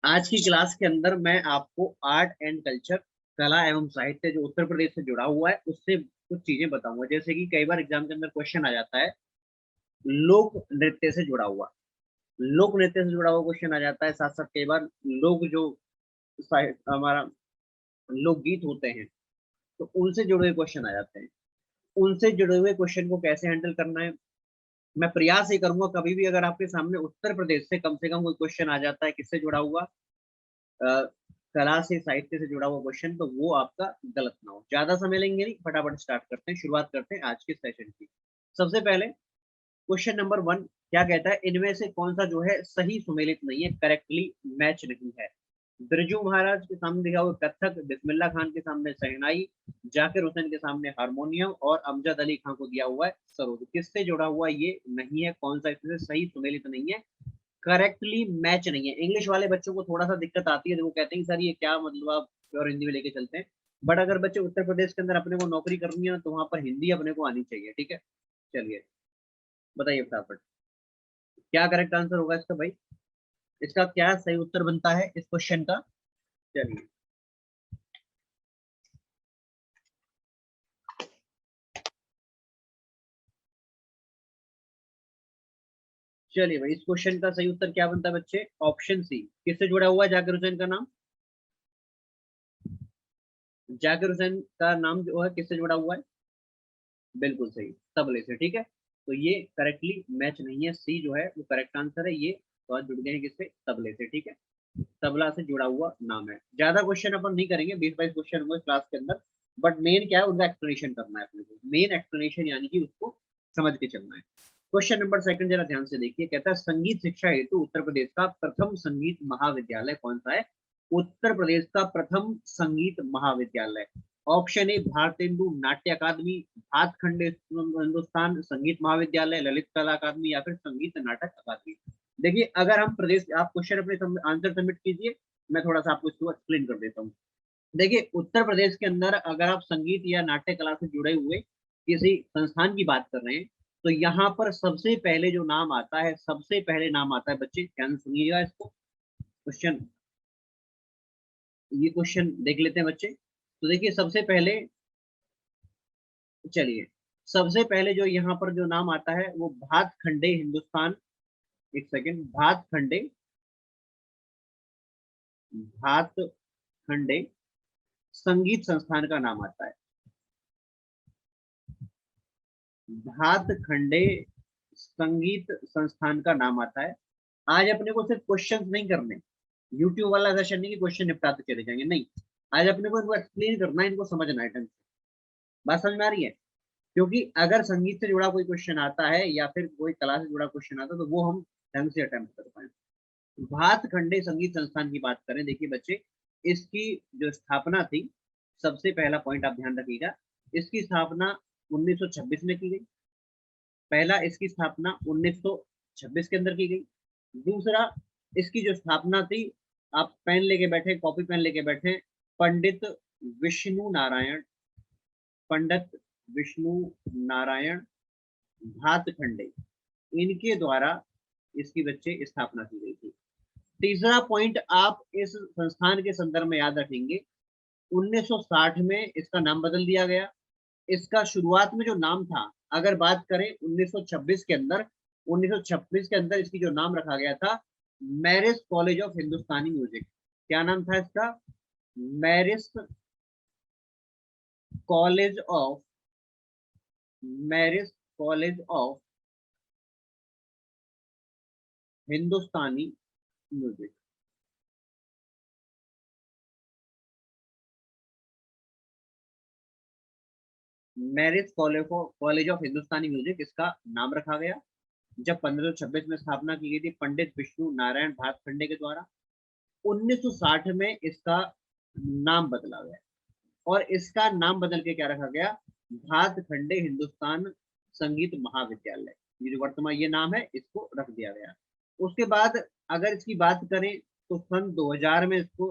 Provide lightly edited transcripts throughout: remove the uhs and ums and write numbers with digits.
आज की क्लास के अंदर मैं आपको आर्ट एंड कल्चर, कला एवं साहित्य जो उत्तर प्रदेश से जुड़ा हुआ है उससे कुछ चीजें बताऊंगा। जैसे कि कई बार एग्जाम के अंदर क्वेश्चन आ जाता है लोक नृत्य से जुड़ा हुआ, लोक नृत्य से जुड़ा हुआ क्वेश्चन आ जाता है। साथ साथ कई बार लोग जो हमारा लोकगीत होते हैं तो उनसे जुड़े हुए क्वेश्चन आ जाते हैं। उनसे जुड़े हुए क्वेश्चन को कैसे हैंडल करना है, मैं प्रयास ही करूंगा। कभी भी अगर आपके सामने उत्तर प्रदेश से कम कोई क्वेश्चन आ जाता है किससे जुड़ा हुआ, अ, कला से साहित्य से जुड़ा हुआ क्वेश्चन, तो वो आपका गलत ना हो। ज्यादा समय लेंगे नहीं, फटाफट स्टार्ट करते हैं, शुरुआत करते हैं आज के सेशन की। सबसे पहले क्वेश्चन नंबर 1 क्या कहता है, इनमें से कौन सा जो है सही सुमेलित नहीं है, करेक्टली मैच नहीं है। बिरजू महाराज के सामने दिखा हुआ कथक, बिस्मिल्लाह खान के सामने शहनाई, जाकिर हुसैन के सामने हारमोनियम और अमजद अली खान को दिया हुआ है सरोद। किससे जुड़ा हुआ ये नहीं है, कौन सा इसमें सही सुमेलित नहीं है, करेक्टली मैच नहीं है। इंग्लिश वाले बच्चों को थोड़ा सा दिक्कत आती है, वो कहते हैं सर ये क्या मतलब, आप प्योर हिंदी में लेके चलते हैं। बट अगर बच्चे उत्तर प्रदेश के अंदर अपने को नौकरी करनी है तो वहां पर हिंदी अपने को आनी चाहिए, ठीक है। चलिए बताइए फटाफट, क्या करेक्ट आंसर होगा इसका भाई, इसका क्या सही उत्तर बनता है इस क्वेश्चन का। चलिए चलिए भाई, इस क्वेश्चन का सही उत्तर क्या बनता है बच्चे, ऑप्शन सी। किससे जुड़ा हुआ है जाकिर हुसैन का नाम, जाकिर हुसैन का नाम जो है किससे जुड़ा हुआ है, बिल्कुल सही, तबले से, ठीक है। तो ये करेक्टली मैच नहीं है, सी जो है वो करेक्ट आंसर है। ये तो आज जुड़ गए हैं किससे, तबले से, ठीक है। तबला से जुड़ा हुआ नाम है। ज्यादा क्वेश्चन अपन नहीं करेंगे, 20-22 क्वेश्चन होंगे क्लास के अंदर। बट मेन क्या है, उनका एक्सप्लेनेशन करना है अपने को, मेन एक्सप्लेनेशन यानी कि उसको समझ के चलना है। क्वेश्चन नंबर सेकंड जरा ध्यान से देखिए, कहता है संगीत शिक्षा हेतु उत्तर प्रदेश का प्रथम संगीत महाविद्यालय कौन सा है। उत्तर प्रदेश का प्रथम संगीत महाविद्यालय, ऑप्शन ए भारतेंदु नाट्य अकादमी, भातखंडे हिंदुस्तान संगीत महाविद्यालय, ललित कला अकादमी या फिर संगीत नाटक अकादमी। देखिए अगर हम प्रदेश, आप क्वेश्चन अपने आंसर सबमिट कीजिए, मैं थोड़ा सा आपको इसको एक्सप्लेन कर देता हूँ। देखिए उत्तर प्रदेश के अंदर अगर आप संगीत या नाट्य कला से जुड़े हुए किसी संस्थान की बात कर रहे हैं, तो यहाँ पर सबसे पहले जो नाम आता है, सबसे पहले नाम आता है, बच्चे ध्यान से सुनिएगा इसको, क्वेश्चन, ये क्वेश्चन देख लेते हैं बच्चे। तो देखिए सबसे पहले, चलिए सबसे पहले जो यहाँ पर जो नाम आता है वो भातखंडे हिंदुस्तान, एक सेकेंड, भातखंडे, भातखंडे संगीत संस्थान का नाम आता है। भातखंडे संगीत संस्थान का नाम आता है। आज अपने को सिर्फ क्वेश्चंस नहीं करने, यूट्यूब वाला सेशन नहीं कि क्वेश्चन निपटाते चले जाएंगे, नहीं। आज अपने को इनको एक्सप्लेन करना है, इनको समझना है ढंग से। बात समझ में आ रही है, क्योंकि अगर संगीत से जुड़ा कोई क्वेश्चन आता है या फिर कोई कला से जुड़ा क्वेश्चन आता है तो वो हम ढंग से अटेम्प्ट कर पाए। भातखंडे संगीत संस्थान की बात करें, देखिए बच्चे इसकी जो स्थापना थी, सबसे पहला पॉइंट आप ध्यान रखिएगा, इसकी स्थापना 1926 में की गई। पहला, इसकी स्थापना 1926 के अंदर की गई। दूसरा, इसकी जो स्थापना थी, आप पेन लेके बैठे, कॉपी पेन लेके बैठे, पंडित विष्णु नारायण, पंडित विष्णु नारायण भातखंडे, इनके द्वारा इसकी बच्चे स्थापना की गई थी। तीसरा पॉइंट आप इस संस्थान के संदर्भ में याद रखेंगे, 1960 में इसका नाम बदल दिया गया। इसका शुरुआत में जो नाम था, अगर बात करें 1926 के अंदर, 1926 के अंदर इसकी जो नाम रखा गया था, marriage college of Hindustani music. क्या नाम था इसका, marriage college of, marriage college of Hindustani music. Marriage college of Hindustani music इसका नाम रखा गया, जब 1526 में स्थापना की गई थी पंडित विष्णु नारायण भातखंडे के द्वारा। 1960 में इसका नाम बदला गया और इसका नाम बदल के क्या रखा गया, भातखंडे हिंदुस्तान संगीत महाविद्यालय। ये जो वर्तमान ये नाम है इसको रख दिया गया। उसके बाद अगर इसकी बात करें तो सन 2000 में इसको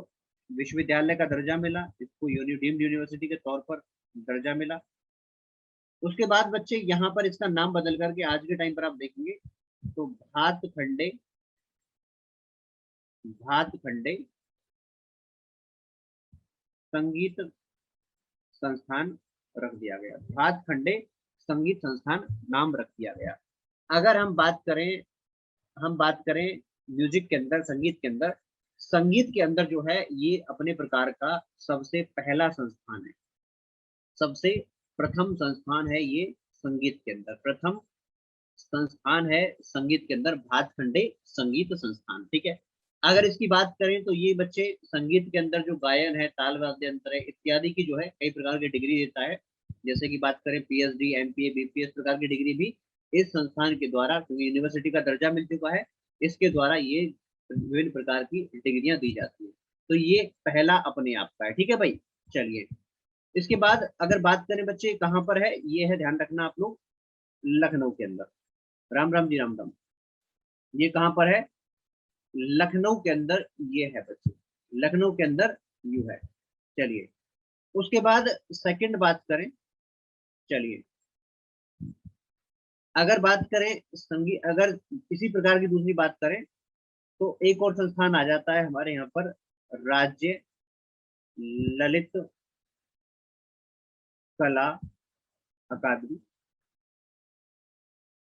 विश्वविद्यालय का दर्जा मिला, इसको डीम्ड यूनिवर्सिटी के तौर पर दर्जा मिला। उसके बाद बच्चे यहाँ पर इसका नाम बदल करके आज के टाइम पर आप देखेंगे तो भातखंडे भातखंडे संगीत संस्थान रख दिया गया। भातखंडे संगीत संस्थान नाम रख दिया गया। अगर हम बात करें म्यूजिक के अंदर, संगीत के अंदर जो है ये अपने प्रकार का सबसे पहला संस्थान है, सबसे प्रथम संस्थान है ये संगीत के अंदर, प्रथम संस्थान है संगीत के अंदर भातखंडे संगीत संस्थान। ठीक है, अगर इसकी बात करें तो ये बच्चे संगीत के अंदर जो गायन है, ताल वाद्य यंत्र है इत्यादि की जो है कई प्रकार की डिग्री देता है। जैसे कि बात करें पीएचडी, एमपीए, बीपीएस प्रकार की डिग्री भी इस संस्थान के द्वारा, क्योंकि यूनिवर्सिटी का दर्जा मिल चुका है, इसके द्वारा ये विभिन्न प्रकार की डिग्रियां दी जाती है। तो ये पहला अपने आप का है। ठीक है भाई, चलिए इसके बाद अगर बात करें बच्चे कहाँ पर है, ये है ध्यान रखना आप लोग, लखनऊ के अंदर। राम राम जी, राम राम। ये कहाँ पर है, लखनऊ के अंदर ये है बच्चे, लखनऊ के अंदर यू है। चलिए उसके बाद सेकंड बात करें, चलिए अगर बात करें संगीत, अगर किसी प्रकार की दूसरी बात करें तो एक और संस्थान आ जाता है हमारे यहाँ पर, राज्य ललित कला अकादमी,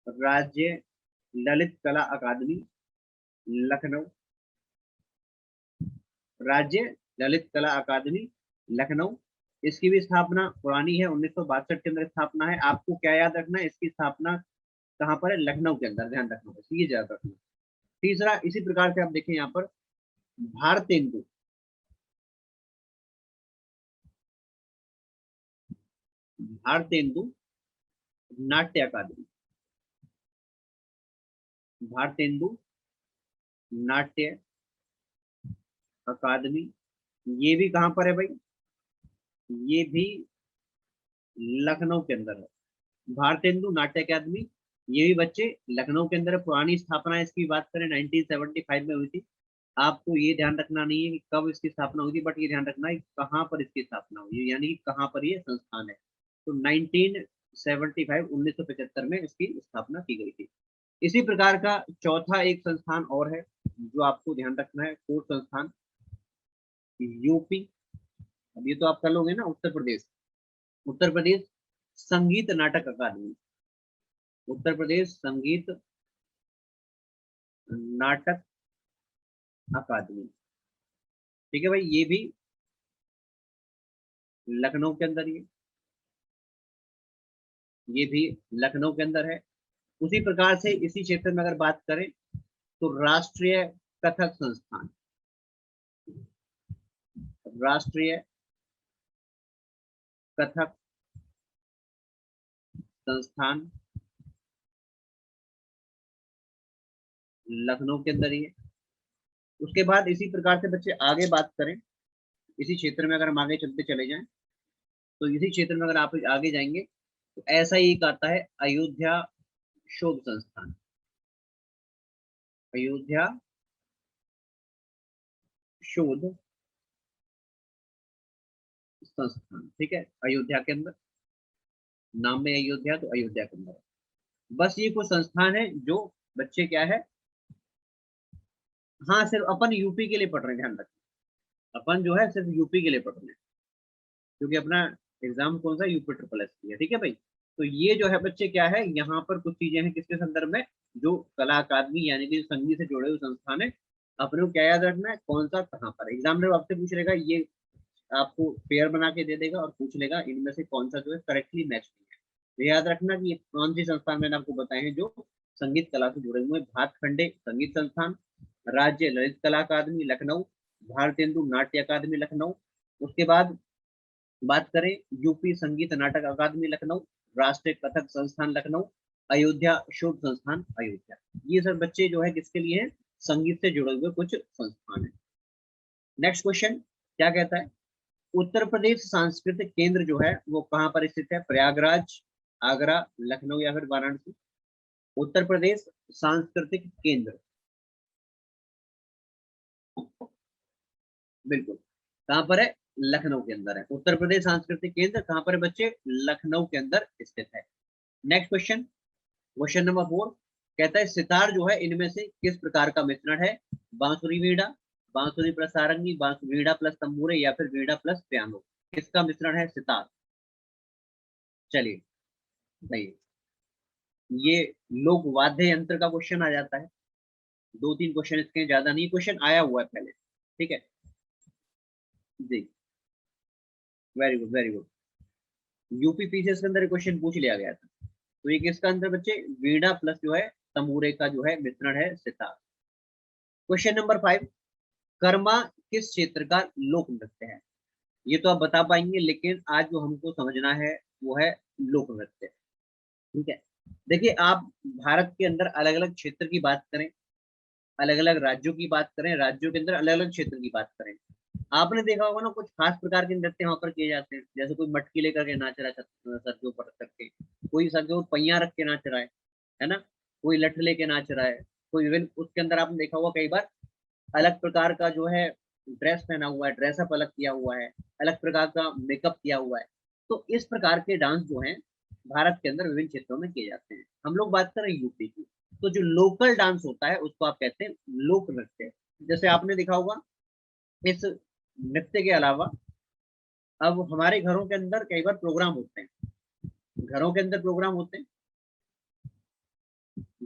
राज्य ललित कला अकादमी लखनऊ, राज्य ललित कला अकादमी लखनऊ। इसकी भी स्थापना पुरानी है, 1962 के अंदर स्थापना है। आपको क्या याद रखना है, इसकी स्थापना कहाँ पर है, लखनऊ के अंदर, ध्यान रखना बस ये याद रखना। तीसरा इसी प्रकार से आप देखें यहाँ पर भारतेंदु, भारतेंदु नाट्य अकादमी, भारतेंदु नाट्य अकादमी, ये भी कहाँ पर है भाई, ये भी लखनऊ के अंदर है। भारतेंदु नाट्य अकादमी ये भी बच्चे लखनऊ के अंदर है। पुरानी स्थापना इसकी बात करें 1975 में हुई थी। आपको ये ध्यान रखना नहीं है कि कब इसकी स्थापना हुई थी, बट ये ध्यान रखना है कहाँ पर इसकी स्थापना हुई है, यानी कि कहाँ पर ये संस्थान है। तो 1975 1975 में इसकी स्थापना की गई थी। इसी प्रकार का चौथा एक संस्थान और है जो आपको ध्यान रखना है, फोर्थ संस्थान यूपी। अब ये तो आप कर लोगे ना, उत्तर प्रदेश, उत्तर प्रदेश संगीत नाटक अकादमी, उत्तर प्रदेश संगीत नाटक अकादमी। ठीक है भाई, ये भी लखनऊ के अंदर, ये भी लखनऊ के अंदर है। उसी प्रकार से इसी क्षेत्र में अगर बात करें तो राष्ट्रीय कथक संस्थान, राष्ट्रीय कथक संस्थान लखनऊ के अंदर ही है। उसके बाद इसी प्रकार से बच्चे आगे बात करें, इसी क्षेत्र में अगर हम आगे चलते चले जाएं तो इसी क्षेत्र में अगर आप आगे जाएंगे तो ऐसा ही एक आता है अयोध्या शोध संस्थान, अयोध्या शोध संस्थान। ठीक है, अयोध्या के अंदर, नाम में अयोध्या तो अयोध्या के अंदर। बस ये कुछ संस्थान है जो बच्चे क्या है, हाँ सिर्फ अपन यूपी के लिए पढ़ रहे हैं, ध्यान रखें अपन जो है सिर्फ यूपी के लिए पढ़ रहे हैं, क्योंकि अपना एग्जाम कौन सा, यूपी ट्रिपल एस की है। ठीक है भाई, तो ये जो है बच्चे क्या है, यहाँ पर कुछ चीजें हैं किसके संदर्भ में, जो कला अकादमी यानी कि संगीत से जुड़े हुए संस्थान है। अपने को क्या याद रखना है, कौन सा कहाँ पर एग्जाम में आपसे पूछ लेगा, ये आपको पेयर बना के दे देगा और पूछ लेगा इनमें से कौन सा जो है करेक्टली मैच नहीं है। तो याद रखना कि ये कौन सी संस्थान मैंने आपको बताए हैं जो संगीत कला से जुड़े हुए हैं। भातखंडे संगीत संस्थान, राज्य ललित कला अकादमी लखनऊ, भारतेंदु नाट्य अकादमी लखनऊ। उसके बाद बात करें यूपी संगीत नाटक अकादमी लखनऊ, राष्ट्रीय कथक संस्थान लखनऊ, अयोध्या शोध संस्थान अयोध्या। ये सब बच्चे जो है किसके लिए हैं, संगीत से जुड़े हुए कुछ संस्थान है। नेक्स्ट क्वेश्चन क्या कहता है, उत्तर प्रदेश सांस्कृतिक केंद्र जो है वो कहाँ पर स्थित है, प्रयागराज, आगरा, लखनऊ या फिर वाराणसी। उत्तर प्रदेश सांस्कृतिक केंद्र, बिल्कुल कहाँ पर है, लखनऊ के अंदर है। उत्तर प्रदेश सांस्कृतिक केंद्र कहाँ पर है बच्चे, लखनऊ के अंदर स्थित है। नेक्स्ट क्वेश्चन, क्वेश्चन नंबर 4 कहता है सितार जो है इनमें से किस प्रकार का मिश्रण है, बांसुरी वीणा, बांसुरी प्लस सारंगी, बांसुरी वीणा प्लस तंबूरे, या फिर वीणा प्लस पियानो, किसका मिश्रण है सितार। चलिए बताइए। ये लोक वाद्य यंत्र का क्वेश्चन आ जाता है, 2-3 क्वेश्चन इसके, ज्यादा नहीं, क्वेश्चन आया हुआ है पहले, ठीक है जी। Very good very good. UP PCS के अंदर क्वेश्चन पूछ लिया गया था। तो ये किसका अंदर बच्चे, वीणा प्लस जो है तंबूरे का जो है मिश्रण है सितार। क्वेश्चन नंबर 5, कर्मा किस क्षेत्र का लोक नृत्य है। ये तो आप बता पाएंगे, लेकिन आज जो हमको समझना है वो है लोक नृत्य, ठीक है। देखिए आप भारत के अंदर अलग अलग क्षेत्र की बात करें, अलग अलग राज्यों की बात करें, राज्यों के अंदर अलग अलग क्षेत्र की बात करें, आपने देखा होगा ना कुछ खास प्रकार के नृत्य वहां पर किए जाते हैं। जैसे कोई मटकी लेकर के नाच रहा है सर के ऊपर रख करके, कोई सर के ऊपर पहिया रख के नाच रहा है ना, कोई लठ लेके नाच रहा है, कोई इवन उसके अंदर आपने देखा होगा कई बार अलग प्रकार का जो है ड्रेस पहना हुआ है, ड्रेसअप अलग किया हुआ है, अलग प्रकार का मेकअप किया हुआ है। तो इस प्रकार के डांस जो है भारत के अंदर विभिन्न क्षेत्रों में किए जाते हैं। हम लोग बात कर रहे हैं यूपी की, तो जो लोकल डांस होता है उसको आप कहते हैं लोक नृत्य। जैसे आपने देखा होगा इस नृत्य के अलावा अब हमारे घरों के अंदर कई बार प्रोग्राम होते हैं, घरों के अंदर प्रोग्राम होते हैं,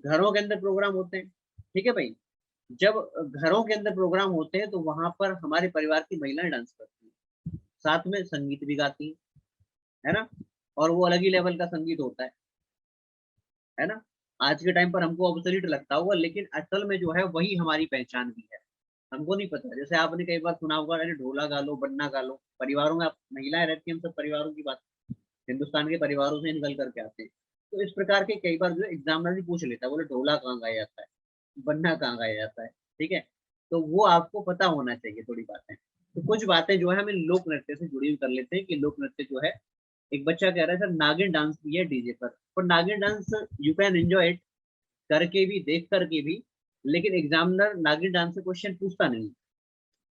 घरों के अंदर प्रोग्राम होते हैं, ठीक है भाई। जब घरों के अंदर प्रोग्राम होते हैं तो वहां पर हमारे परिवार की महिलाएं डांस करती हैं, साथ में संगीत भी गाती हैं, है ना, और वो अलग ही लेवल का संगीत होता है ना। आज के टाइम पर हमको ऑब्सोल्यूट लगता होगा, लेकिन असल में जो है वही हमारी पहचान भी है, हमको नहीं पता। जैसे आपने कई बार सुना होगा, अरे ढोला गा लो, बन्ना गा लो, परिवारों में आप महिलाएं रहती हैं, हम सब परिवारों की बात, हिंदुस्तान के परिवारों से निकल करके आते हैं। तो इस प्रकार के कई बार जो एग्जामिनर भी पूछ लेता है, बोले ढोला कहाँ गाया जाता है, बन्ना कहाँ गाया जाता है, ठीक है। तो वो आपको पता होना चाहिए थोड़ी बातें। तो कुछ बातें जो है हमें लोक नृत्य से जुड़ी हुई कर लेते हैं कि लोक नृत्य जो है, एक बच्चा कह रहा है सर नागिन डांस भी है डीजे पर नागिन dance you can enjoy it, करके भी देख करके भी, लेकिन एग्जामिनर नागिन डांस से क्वेश्चन पूछता नहीं,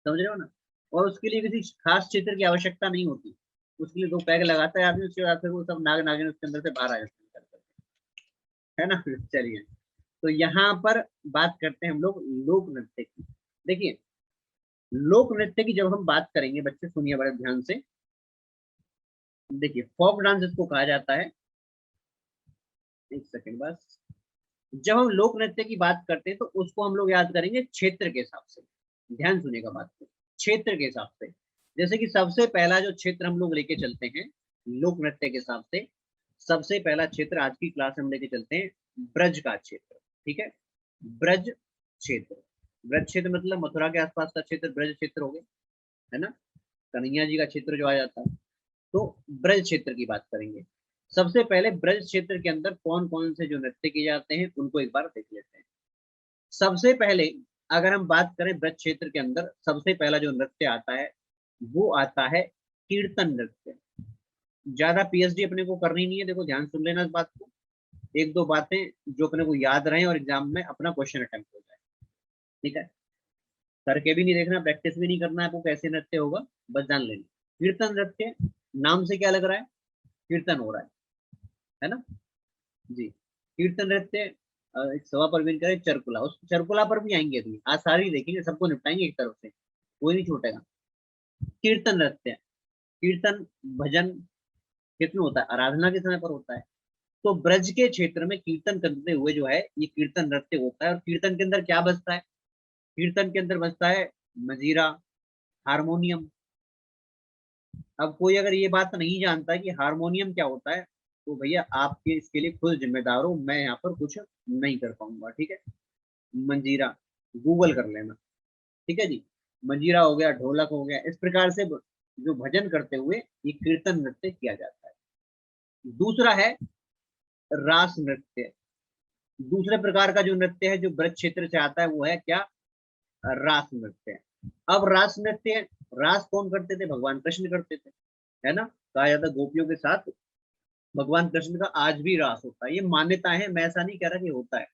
समझ रहे हो ना। और उसके लिए किसी खास चित्र की आवश्यकता नहीं होती, उसके लिए 2 पैग लगाता है आदमी, उसके बाद फिर वो सब नाग नागिन उसके अंदर से बाहर आ जाते हैं, है ना। चलिए, तो यहाँ पर बात करते हैं हम लोग लोक नृत्य की। देखिए लोक नृत्य की जब हम बात करेंगे बच्चे, सुनिए बड़े ध्यान से। देखिए फोक डांस इसको कहा जाता है, एक सेकंड बस। जब हम लोक नृत्य की बात करते हैं तो उसको हम लोग याद करेंगे क्षेत्र के हिसाब से, ध्यान सुनेगा बात को, क्षेत्र के हिसाब से। जैसे कि सबसे पहला जो क्षेत्र हम लोग लेके चलते हैं लोक नृत्य के हिसाब से, सबसे पहला क्षेत्र आज की क्लास में हम लेके चलते हैं ब्रज का क्षेत्र, ठीक है। ब्रज क्षेत्र, ब्रज क्षेत्र मतलब मथुरा के आसपास का क्षेत्र ब्रज क्षेत्र हो गया, है ना, कन्हैया जी का क्षेत्र जो आ जाता है। तो ब्रज क्षेत्र की बात करेंगे। सबसे पहले ब्रज क्षेत्र के अंदर कौन कौन से जो नृत्य किए जाते हैं उनको एक बार देख लेते हैं। सबसे पहले अगर हम बात करें ब्रज क्षेत्र के अंदर, सबसे पहला जो नृत्य आता है वो आता है कीर्तन नृत्य। ज्यादा पीएचडी अपने को करनी नहीं है, देखो ध्यान सुन लेना इस बात को, 1-2 बातें जो अपने को याद रहे और एग्जाम में अपना क्वेश्चन अटेम्प्ट हो जाए, ठीक है। करके भी नहीं देखना, प्रैक्टिस भी नहीं करना है आपको कैसे नृत्य होगा, बस जान लेना। कीर्तन नृत्य नाम से क्या लग रहा है, कीर्तन हो रहा है ना जी। कीर्तन नृत्य एक सभा परवीन करे चरकुला, उस चरकुला पर भी आएंगे अभी, आज सारी देखेंगे, सबको निपटाएंगे एक तरफ से, कोई नहीं छूटेगा। कीर्तन नृत्य, कीर्तन भजन किसमें होता है, आराधना के समय पर होता है। तो ब्रज के क्षेत्र में कीर्तन करते हुए जो है ये कीर्तन नृत्य होता है। और कीर्तन के अंदर क्या बजता है, कीर्तन के अंदर बजता है मजीरा, हारमोनियम। अब कोई अगर ये बात नहीं जानता है कि हारमोनियम क्या होता है, तो भैया आपके इसके लिए खुद जिम्मेदार हो, मैं यहाँ पर कुछ नहीं कर पाऊंगा, ठीक है। मंजीरा गूगल कर लेना, ठीक है जी। मंजीरा हो गया, ढोलक हो गया, इस प्रकार से जो भजन करते हुए ये कीर्तन नृत्य किया जाता है। दूसरा है रास नृत्य। दूसरे प्रकार का जो नृत्य है जो ब्रज क्षेत्र से आता है वो है क्या, रास नृत्य। अब रास नृत्य, रास कौन करते थे, भगवान कृष्ण करते थे, है ना। कहा जाता है गोपियों के साथ भगवान कृष्ण का आज भी रास होता है, ये मान्यता है, मैं ऐसा नहीं कह रहा कि होता है।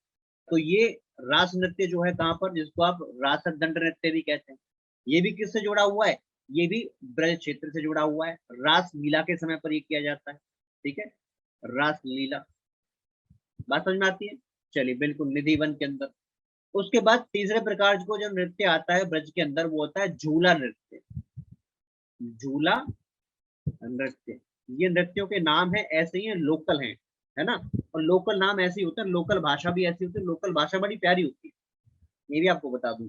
तो ये रास नृत्य जो है कहाँ पर, जिसको आप रास दंड नृत्य भी कहते हैं, ये भी किससे जुड़ा हुआ है, ये भी ब्रज क्षेत्र से जुड़ा हुआ है। रास लीला के समय पर ये किया जाता है, ठीक है, रास लीला, बात समझ में आती है। चलिए बिल्कुल, निधि वन के अंदर। उसके बाद तीसरे प्रकार को जो नृत्य आता है ब्रज के अंदर वो होता है झूला नृत्य। झूला नृत्य, ये नृत्यों के नाम है ऐसे ही है, लोकल हैं, है ना। और लोकल नाम ऐसे ही होते हैं, लोकल भाषा भी ऐसी होती है, लोकल भाषा बड़ी प्यारी होती है। ये भी आपको बता दूं,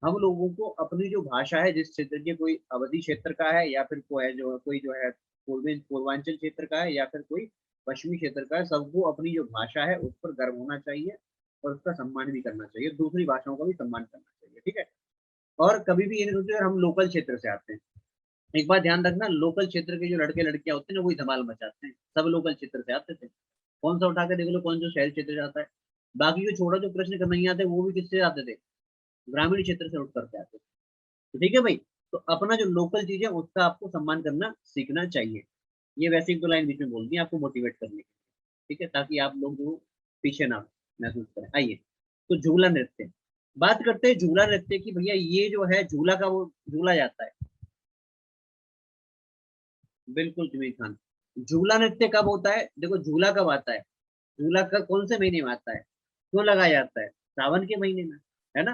हम लोगों को अपनी जो भाषा है, जिस क्षेत्र की, कोई अवधि क्षेत्र का है या फिर कोई जो है पूर्वांचल क्षेत्र का है या फिर कोई पश्चिमी क्षेत्र का है, सबको अपनी जो भाषा है उस पर गर्व होना चाहिए और उसका सम्मान भी करना चाहिए, दूसरी भाषाओं का भी सम्मान करना चाहिए, ठीक है। और कभी भी ये नहीं सोचो यार हम लोकल क्षेत्र से आते हैं। एक बात ध्यान रखना, लोकल क्षेत्र के जो लड़के लड़कियां होते हैं ना, वही धमाल मचाते हैं, सब लोकल क्षेत्र से आते थे। कौन सा उठा के देख लो, कौन जो शहरी क्षेत्र से आता है। बाकी जो छोड़ा जो कृष्ण कन्हैया थे वो भी किससे आते थे, ग्रामीण क्षेत्र से उठ करके आते थे। तो ठीक है भाई, तो अपना जो लोकल चीज है उसका आपको सम्मान करना सीखना चाहिए। ये वैसे एक दो लाइन बीच में बोल दी आपको मोटिवेट करने के लिए, ठीक है, ताकि आप लोग जो पीछे ना महसूस करें। आइए, तो झूला नृत्य, बात करते हैं झूला नृत्य की। भैया ये जो है झूला का, वो झूला जाता है, बिल्कुल जमीर खान। झूला नृत्य कब होता है, देखो झूला कब आता है, झूला का कौन से महीने में आता है, क्यों लगाया जाता है, सावन के महीने में, है ना।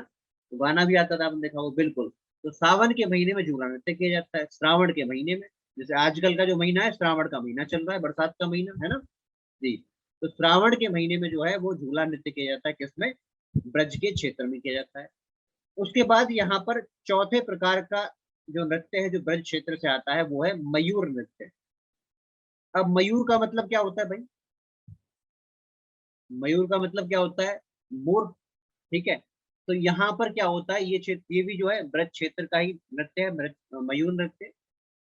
तो गाना भी आता था, आपने देखा हो, बिल्कुल। तो सावन के महीने में झूला नृत्य किया जाता है, श्रावण के महीने में। जैसे आजकल का जो महीना है, श्रावण का महीना चल रहा है, बरसात का महीना है ना जी। तो श्रावण के महीने में जो है वो झूला नृत्य किया जाता है, किसमें, ब्रज के क्षेत्र में किया जाता है। उसके बाद यहाँ पर चौथे प्रकार का जो नृत्य है जो ब्रज क्षेत्र से आता है वो है मयूर नृत्य। अब मयूर का मतलब क्या होता है भाई, मयूर का मतलब क्या होता है, मोर, ठीक है। तो यहाँ पर क्या होता है, ये क्षेत्र, ये भी जो है ब्रज क्षेत्र का ही नृत्य है, मयूर नृत्य।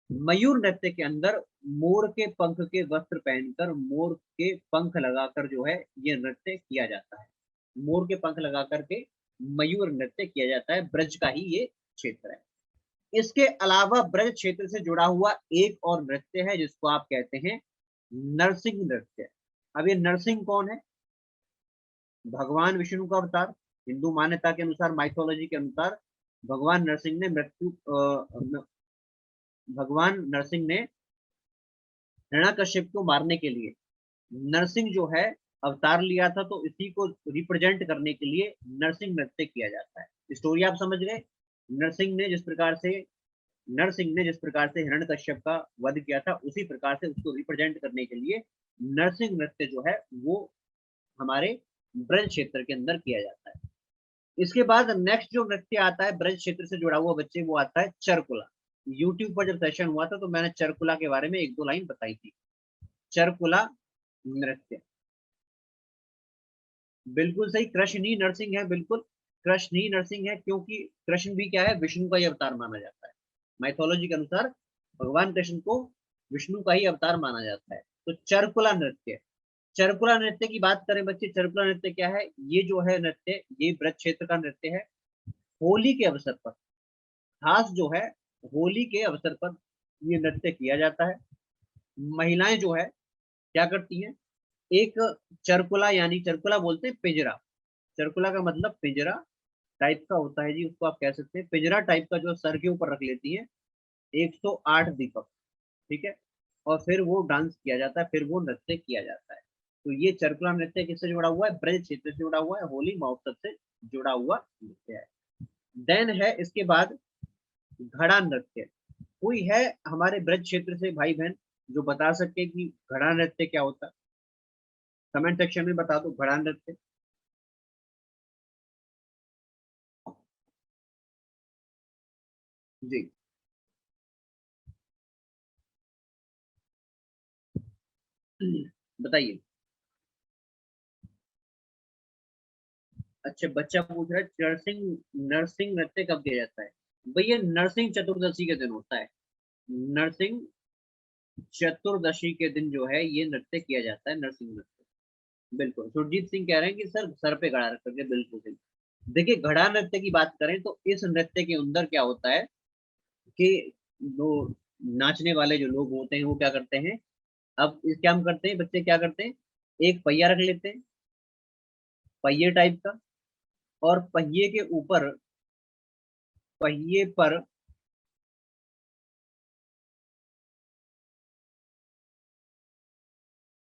मयूर नृत्य के अंदर मोर के पंख के वस्त्र पहनकर, मोर के पंख लगाकर जो है ये नृत्य किया जाता है। मोर के पंख लगा करके मयूर नृत्य किया जाता है, ब्रज का ही ये क्षेत्र है। इसके अलावा ब्रज क्षेत्र से जुड़ा हुआ एक और नृत्य है जिसको आप कहते हैं नरसिंह नृत्य। अब ये नरसिंह कौन है, भगवान विष्णु का अवतार। हिंदू मान्यता के अनुसार, माइथोलॉजी के अनुसार, भगवान नरसिंह ने भगवान नरसिंह ने हिरण्यकश्यप को मारने के लिए नरसिंह जो है अवतार लिया था, तो इसी को रिप्रेजेंट करने के लिए नरसिंह नृत्य किया जाता है। स्टोरी आप समझ गए। नरसिंह ने जिस प्रकार से नरसिंह ने जिस प्रकार से हिरण्यकश्यप का वध किया था, उसी प्रकार से उसको रिप्रेजेंट करने के लिए नरसिंह नृत्य जो है वो हमारे ब्रज क्षेत्र के अंदर किया जाता है। इसके बाद नेक्स्ट जो नृत्य आता है ब्रज क्षेत्र से जुड़ा हुआ बच्चे, वो आता है चरकुला। यूट्यूब पर जब सेशन हुआ था तो मैंने चरकुला के बारे में एक दो लाइन बताई थी। चरकुला नृत्य, बिल्कुल सही, कृष्ण ही नरसिंह है, बिल्कुल कृष्ण ही नरसिंह है, क्योंकि कृष्ण भी क्या है, विष्णु का ही अवतार माना जाता है। माइथोलॉजी के अनुसार भगवान कृष्ण को विष्णु का ही अवतार माना जाता है। तो चरकुला नृत्य, चरकुला नृत्य की बात करें बच्चे, चरकुला नृत्य क्या है, ये जो है नृत्य, ये ब्रज क्षेत्र का नृत्य है। होली के अवसर पर, खास जो है होली के अवसर पर ये नृत्य किया जाता है। महिलाएं जो है क्या करती हैं, एक चरकुला, यानी चरकुला बोलते हैं पिंजरा, चरकुला का मतलब पिंजरा टाइप का होता है जी, उसको आप कह सकते हैं पिंजरा टाइप का, जो सर के ऊपर रख लेती है 108 दीपक, ठीक है। और फिर वो डांस किया जाता है, फिर वो नृत्य किया जाता है। तो ये चरकुला नृत्य किससे जुड़ा हुआ है, ब्रज क्षेत्र से जुड़ा हुआ है, होली महोत्सव से जुड़ा हुआ नृत्य है। देन है इसके बाद घड़ा नृत्य। कोई है हमारे ब्रज क्षेत्र से भाई बहन जो बता सके कि घड़ा नृत्य क्या होता है, कमेंट सेक्शन में बता दो घड़ा नृत्य। जी बताइए। अच्छा, बच्चा पूछ रहा है नरसिंह, नरसिंह नृत्य कब किया जाता है। भैया नरसिंह चतुर्दशी के दिन होता है, नरसिंह चतुर्दशी के दिन जो है ये नृत्य किया जाता है, नरसिंह नृत्य। बिल्कुल, सुरजीत सिंह कह रहे हैं कि सर सर पे घड़ा रख करके, बिल्कुल सही। देखिए घड़ा नृत्य की बात करें तो इस नृत्य के अंदर क्या होता है कि जो नाचने वाले जो लोग होते हैं वो क्या करते हैं, अब इस क्या हम करते हैं, बच्चे क्या करते हैं, एक पहिया रख लेते हैं, पहिए टाइप का, और पहिए के ऊपर, पहिए पर,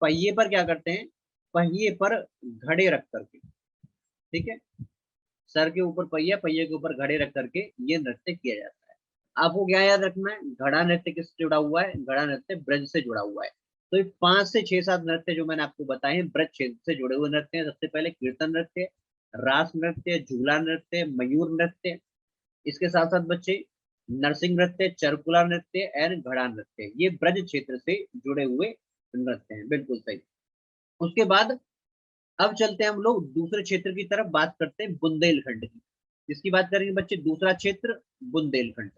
पहिए पर क्या करते हैं, पहिए पर घड़े रख करके, ठीक है, सर के ऊपर पहिया, पहिए के ऊपर घड़े रख करके ये नृत्य किया जाता है। आपको क्या याद रखना है, घड़ा नृत्य किससे जुड़ा हुआ है, घड़ा नृत्य ब्रज से जुड़ा हुआ है। तो ये 5 से 6 7 नृत्य जो मैंने आपको बताए हैं ब्रज क्षेत्र से जुड़े हुए नृत्य हैं। सबसे पहले कीर्तन नृत्य, रास नृत्य, झूला नृत्य, मयूर नृत्य, इसके साथ साथ बच्चे नरसिंह नृत्य, चरकुला नृत्य एंड घड़ा नृत्य, ये ब्रज क्षेत्र से जुड़े हुए नृत्य हैं, बिल्कुल सही। उसके बाद अब चलते हैं हम लोग दूसरे क्षेत्र की तरफ, बात करते हैं बुंदेलखंड की। जिसकी बात करेंगे बच्चे, दूसरा क्षेत्र बुंदेलखंड।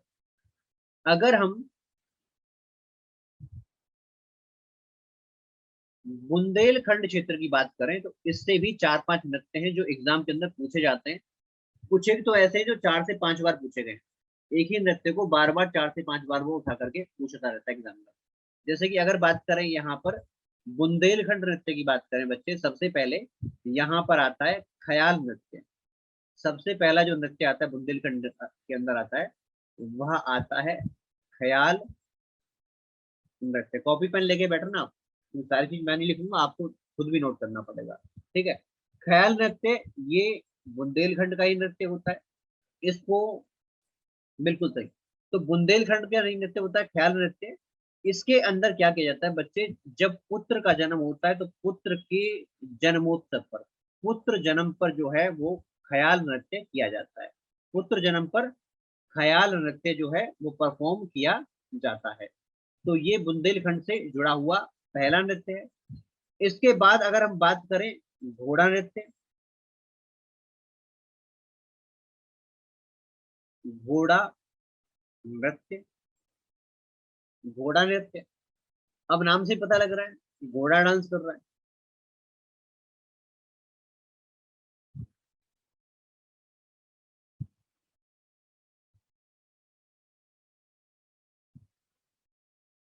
अगर हम बुंदेलखंड क्षेत्र की बात करें तो इससे भी 4 5 नृत्य हैं जो एग्जाम के अंदर पूछे जाते हैं। कुछ एक तो ऐसे हैं जो 4 से 5 बार पूछे गए, एक ही नृत्य को बार बार 4 से 5 बार वो उठा करके पूछता रहता है एग्जाम में। जैसे कि अगर बात करें यहाँ पर बुंदेलखंड नृत्य की बात करें बच्चे, सबसे पहले यहाँ पर आता है ख्याल नृत्य। सबसे पहला जो नृत्य आता है बुंदेलखंड के अंदर आता है, वह आता है ख्याल नृत्य। कॉपी पेन लेके बैठना आप, सारी चीज मैं नहीं लिखूंगा, आपको खुद भी नोट करना पड़ेगा, ठीक है। ख्याल नृत्य ये बुंदेलखंड का ही नृत्य होता है, इसको बिल्कुल सही। तो बुंदेलखंड का ही नृत्य होता है ख्याल नृत्य। इसके अंदर क्या किया जाता है बच्चे, जब पुत्र का जन्म होता है तो पुत्र के जन्मोत्सव पर, पुत्र जन्म पर जो है वो ख्याल नृत्य किया जाता है। पुत्र जन्म पर ख्याल नृत्य जो है वो परफॉर्म किया जाता है। तो ये बुंदेलखंड से जुड़ा हुआ पहला नृत्य है। इसके बाद अगर हम बात करें घोड़ा नृत्य, घोड़ा नृत्य, घोड़ा नृत्य, अब नाम से पता लग रहा है घोड़ा डांस कर रहा है।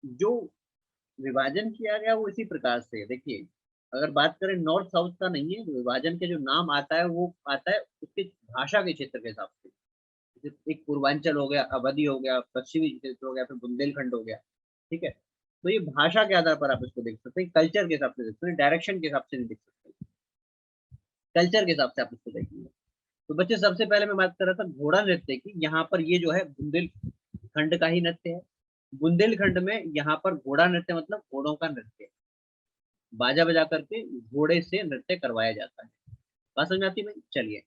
जो विभाजन किया गया वो इसी प्रकार से है। देखिए, अगर बात करें नॉर्थ साउथ का नहीं है, विभाजन के जो नाम आता है वो आता है उसके भाषा के क्षेत्र के हिसाब से। जैसे एक पूर्वांचल हो गया, अवधि हो गया, पश्चिमी क्षेत्र हो गया, फिर बुंदेलखंड हो गया, ठीक है। तो ये भाषा के आधार पर आप इसको देख सकते हैं, कल्चर के हिसाब से देख सकते हैं, डायरेक्शन के हिसाब से नहीं देख सकते, कल्चर के हिसाब से आप इसको देखेंगे। तो बच्चे सबसे पहले मैं बात कर रहा था घोड़ा नृत्य की। यहाँ पर ये जो है बुंदेलखंड का ही नृत्य है। बुंदेलखंड में यहाँ पर घोड़ा नृत्य मतलब घोड़ों का नृत्य, बाजा बजा करके घोड़े से नृत्य करवाया जाता है। बात समझ में आती है भाई, चलिए।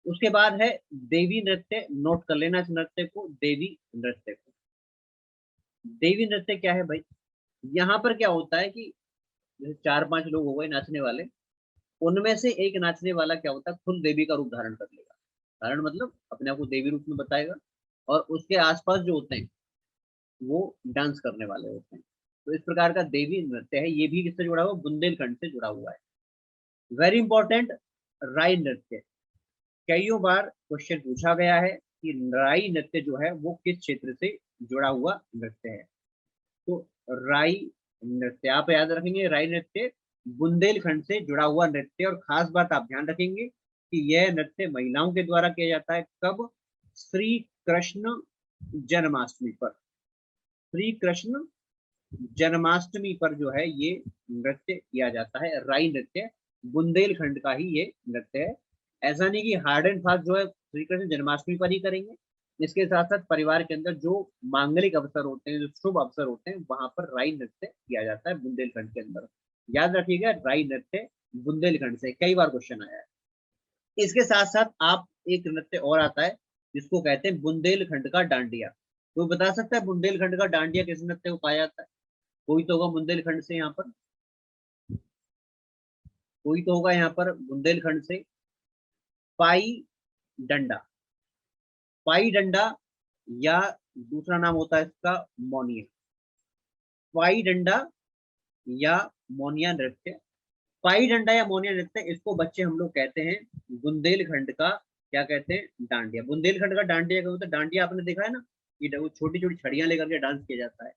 उसके बाद है देवी नृत्य, नोट कर लेना इस नृत्य को, देवी नृत्य को। देवी नृत्य क्या है भाई, यहाँ पर क्या होता है कि जैसे 4 5 लोग हो गए नाचने वाले, उनमें से एक नाचने वाला क्या होता है खुद देवी का रूप धारण कर लेगा। धारण मतलब अपने आप को देवी रूप में बताएगा, और उसके आसपास जो होते हैं वो डांस करने वाले होते हैं। तो इस प्रकार का देवी नृत्य है, ये भी किससे जुड़ा हुआ, बुंदेलखंड से जुड़ा हुआ है। वेरी इंपॉर्टेंट, राई नृत्य। कईयों बार क्वेश्चन पूछा गया है कि राई नृत्य जो है वो किस क्षेत्र से जुड़ा हुआ नृत्य है। तो राई नृत्य आप याद रखेंगे, राई नृत्य बुंदेलखंड से जुड़ा हुआ नृत्य। और खास बात आप ध्यान रखेंगे कि यह नृत्य महिलाओं के द्वारा किया जाता है। कब, श्री कृष्ण जन्माष्टमी पर, श्री कृष्ण जन्माष्टमी पर जो है ये नृत्य किया जाता है, राई नृत्य। बुंदेलखंड का ही ये नृत्य है। ऐसा नहीं कि हार्ड एंड फास्ट जो है श्री कृष्ण जन्माष्टमी पर ही करेंगे। इसके साथ साथ परिवार के अंदर जो मांगलिक अवसर होते हैं, जो शुभ अवसर होते हैं, वहां पर राई नृत्य किया जाता है बुंदेलखंड के अंदर। याद रखिएगा, राई नृत्य बुंदेलखंड से कई बार क्वेश्चन आया है। इसके साथ साथ आप एक नृत्य और आता है जिसको कहते हैं बुंदेलखंड का डांडिया। तो बता सकता है बुंदेलखंड का डांडिया किस नृत्य को पाया जाता है, कोई तो होगा बुंदेलखंड से यहाँ पर, कोई तो होगा यहाँ पर बुंदेलखंड से। पाई डंडा, पाई डंडा, या दूसरा नाम होता है इसका मोनिया। पाई डंडा या मोनिया नृत्य, पाई डंडा या मोनिया नृत्य, इसको बच्चे हम लोग कहते हैं बुंदेलखंड का, क्या कहते हैं, डांडिया। बुंदेलखंड का डांडिया क्या होता है, डांडिया आपने देखा है ना, ये वो छोटी छोटी छड़ियां लेकर के डांस किया जाता है।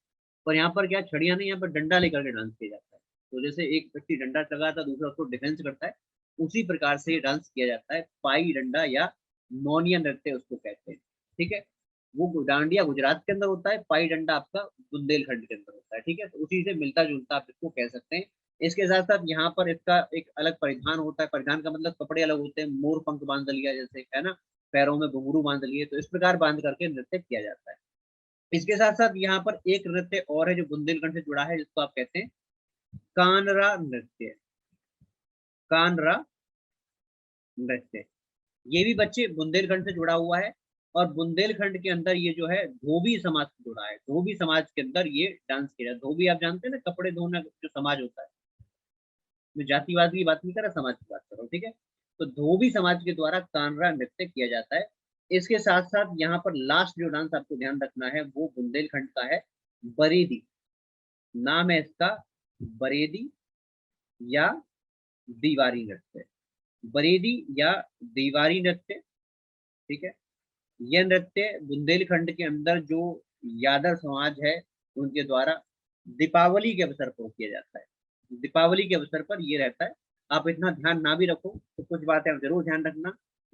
पर यहाँ पर क्या, छड़ियां नहीं, यहाँ पर डंडा लेकर के डांस किया जाता है। तो जैसे एक व्यक्ति डंडा चलाता है, दूसरा उसको डिफेंस करता है, उसी प्रकार से ये डांस किया जाता है। पाई डंडा या मोनिया नृत्य उसको कहते हैं, ठीक है। वो डांडिया गुजरात के अंदर होता है, पाई डंडा आपका बुंदेलखंड के अंदर होता है, ठीक है। तो उसी से मिलता जुलता आप इसको कह सकते हैं। इसके साथ साथ यहाँ पर इसका एक अलग परिधान होता है। परिधान का मतलब कपड़े अलग होते हैं, मोर पंख बांध लिया जैसे, है ना, पैरों में घुंघरू बांध लिए, तो इस प्रकार बांध करके नृत्य किया जाता है। इसके साथ साथ यहाँ पर एक नृत्य और है जो बुंदेलखंड से जुड़ा है, जिसको आप कहते हैं कानरा नृत्य। कानरा नृत्य, ये भी बच्चे बुंदेलखंड से जुड़ा हुआ है। और बुंदेलखंड के अंदर ये जो है धोबी समाज से जुड़ा है। धोबी समाज के अंदर ये डांस किया जाता है। धोबी आप जानते हैं ना, कपड़े धोना जो समाज होता है। मैं जातिवाद की बात नहीं कर रहा, समाज की बात कर रहा हूँ, ठीक है। तो धोबी समाज के द्वारा कानरा नृत्य किया जाता है। इसके साथ साथ यहाँ पर लास्ट जो डांस आपको ध्यान रखना है वो बुंदेलखंड का है बरेदी। नाम है इसका बरेदी या दीवारी नृत्य। बरेदी या दीवारी नृत्य, ठीक है। यह नृत्य बुंदेलखंड के अंदर जो यादव समाज है उनके द्वारा दीपावली के अवसर पर किया जाता है। दीपावली के अवसर पर ये रहता है। आप इतना ध्यान ना भी रखो तो कुछ बातें आप जरूर ध्यान रखना,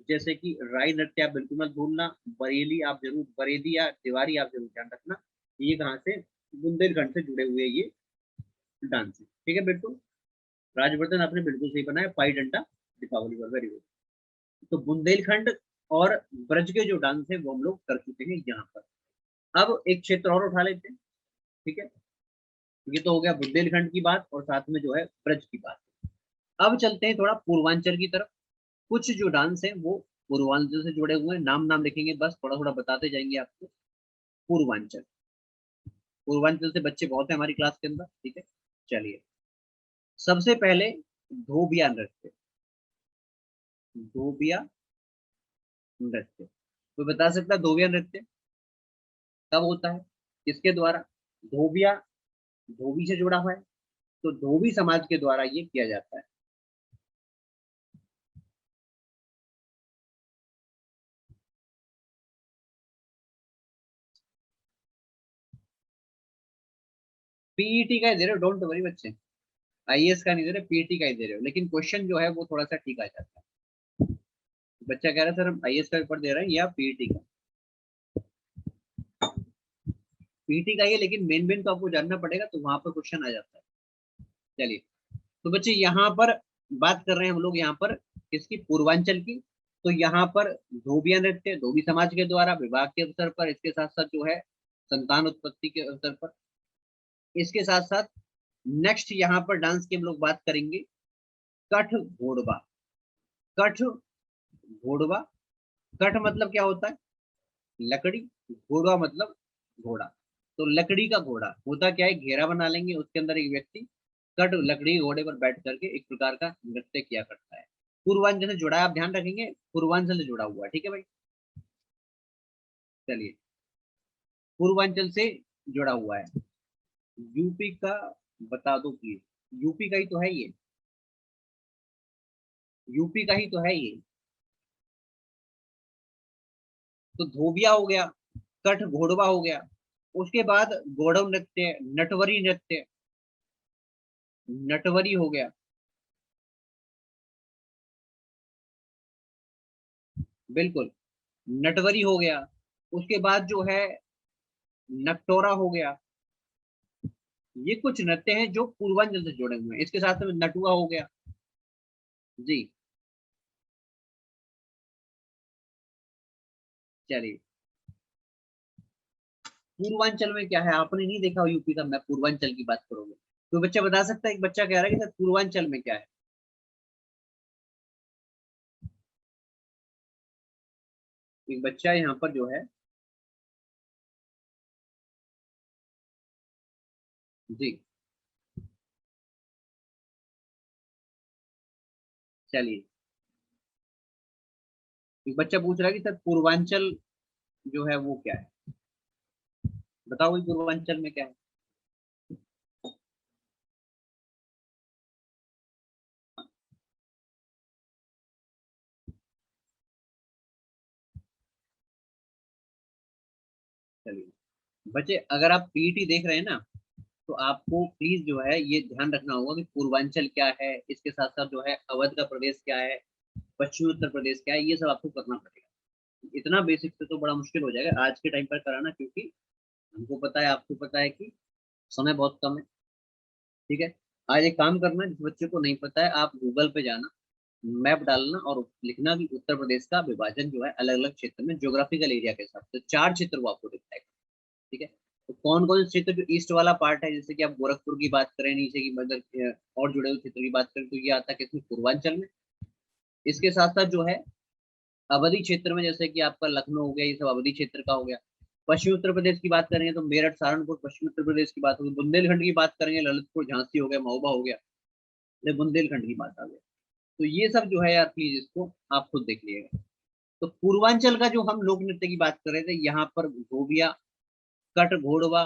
जैसे कि राई नृत्य आप बिल्कुल मत भूलना, बरेली आप जरूर, बरेदी या तिवारी आप जरूर ध्यान रखना। ये कहाँ से, बुंदेलखंड से जुड़े हुए ये डांस है, ठीक है। बिल्कुल राजवर्धन आपने बिल्कुल सही बनाया, पाई डंडा दीपावली पर, वेरी गुड। तो बुंदेलखंड और ब्रज के जो डांस है वो हम लोग कर चुके हैं यहाँ पर। अब एक क्षेत्र और उठा लेते हैं, ठीक है। ये तो हो गया बुंदेलखंड की बात और साथ में जो है ब्रज की बात। अब चलते हैं थोड़ा पूर्वांचल की तरफ। कुछ जो डांस है वो पूर्वांचल से जुड़े हुए हैं। नाम नाम लिखेंगे, बस थोड़ा थोड़ा बताते जाएंगे आपको। पूर्वांचल, पूर्वांचल से बच्चे बहुत है हमारी क्लास के अंदर, ठीक है। चलिए, सबसे पहले धोबिया नृत्य। धोबिया नृत्य, कोई बता सकता है धोबिया नृत्य कब होता है, किसके द्वारा? धोबिया, धोबी से जुड़ा हुआ है, तो धोबी समाज के द्वारा ये किया जाता है। पीईटी का ही दे रहे हो, डोंट वरी बच्चे। आईएएस का नहीं दे रहे, पीईटी का ही दे रहे हो, लेकिन क्वेश्चन जो है वो थोड़ा सा ठीक आ जाता है। बच्चा कह रहा है सर हम आईएएस का पेपर दे रहे हैं या पीईटी का। पीईटी का ही है, लेकिन मेन मेन तो आपको जानना पड़ेगा, तो वहां पर क्वेश्चन आ जाता है। चलिए, तो बच्चे यहाँ पर बात कर रहे हैं हम लोग यहाँ पर किसकी, पूर्वांचल की। तो यहाँ पर धोबिया नृत्य धोबी समाज के द्वारा विवाह के अवसर पर, इसके साथ साथ जो है संतान उत्पत्ति के अवसर पर। इसके साथ साथ नेक्स्ट यहाँ पर डांस की हम लोग बात करेंगे कठ घोड़वा। कठ घोड़वा, कठ मतलब क्या होता है, लकड़ी, घोड़ा मतलब घोड़ा। तो लकड़ी का घोड़ा होता क्या है, घेरा बना लेंगे, उसके अंदर एक व्यक्ति कट लकड़ी घोड़े पर बैठ करके एक प्रकार का नृत्य किया करता है। पूर्वांचल से जुड़ा है, आप ध्यान रखेंगे पूर्वांचल से जुड़ा हुआ है, ठीक है भाई। चलिए, पूर्वांचल से जुड़ा हुआ है। यूपी का बता दो प्लीज, यूपी का ही तो है ये, यूपी का ही तो है ये। तो धोबिया हो गया, कठ घोड़वा हो गया, उसके बाद गौड़व नृत्य, नटवरी नृत्य, नटवरी हो गया, बिल्कुल नटवरी हो गया। उसके बाद जो है नकटोरा हो गया। ये कुछ नृत्य हैं जो पूर्वांचल से जुड़े हुए हैं। इसके साथ में नटुआ हो गया जी। चलिए, पूर्वांचल में क्या है आपने नहीं देखा यूपी का, मैं पूर्वांचल की बात करूंगा। तो बच्चा बता सकता है, एक बच्चा कह रहा है कि सर पूर्वांचल में क्या है। एक बच्चा यहाँ पर जो है, जी चलिए, एक बच्चा पूछ रहा है कि सर पूर्वांचल जो है वो क्या है, बताओ भाई पूर्वांचल में क्या है। चलिए बच्चे, अगर आप पीईटी देख रहे हैं ना, तो आपको प्लीज जो है ये ध्यान रखना होगा कि पूर्वांचल क्या है, इसके साथ साथ जो है अवध का प्रदेश क्या है, पश्चिमी उत्तर प्रदेश क्या है, ये सब आपको करना पड़ेगा। इतना बेसिक से तो बड़ा मुश्किल हो जाएगा आज के टाइम पर कराना, क्योंकि हमको पता है, आपको पता है कि समय बहुत कम है, ठीक है। आज एक काम करना, जिस बच्चे को नहीं पता है आप गूगल पे जाना, मैप डालना और लिखना कि उत्तर प्रदेश का विभाजन जो है अलग अलग क्षेत्र में ज्योग्राफिकल एरिया के हिसाब से, 4 क्षेत्र वो आपको दिखाएगा। ठीक है, तो कौन कौन से क्षेत्र जो ईस्ट वाला पार्ट है, जैसे कि आप गोरखपुर की बात करें, नीचे की मतलब और जुड़े हुए क्षेत्र की बात करें, तो ये आता है किसमें, पूर्वांचल में। इसके साथ साथ जो है अवधि क्षेत्र में, जैसे कि आपका लखनऊ हो गया, ये सब अवधि क्षेत्र का हो गया। पश्चिमी उत्तर प्रदेश की बात करेंगे तो मेरठ सहारनपुर पश्चिमी उत्तर प्रदेश की बात होगी। बुंदेलखंड की बात करेंगे, ललितपुर झांसी हो गया, महोबा हो गया, ये बुंदेलखंड की बात आ गई। तो ये सब जो है यार प्लीज इसको आप खुद देख लीजिएगा। तो पूर्वांचल का जो हम लोक नृत्य की बात कर रहे थे, यहाँ पर धोबिया, कट घोड़वा,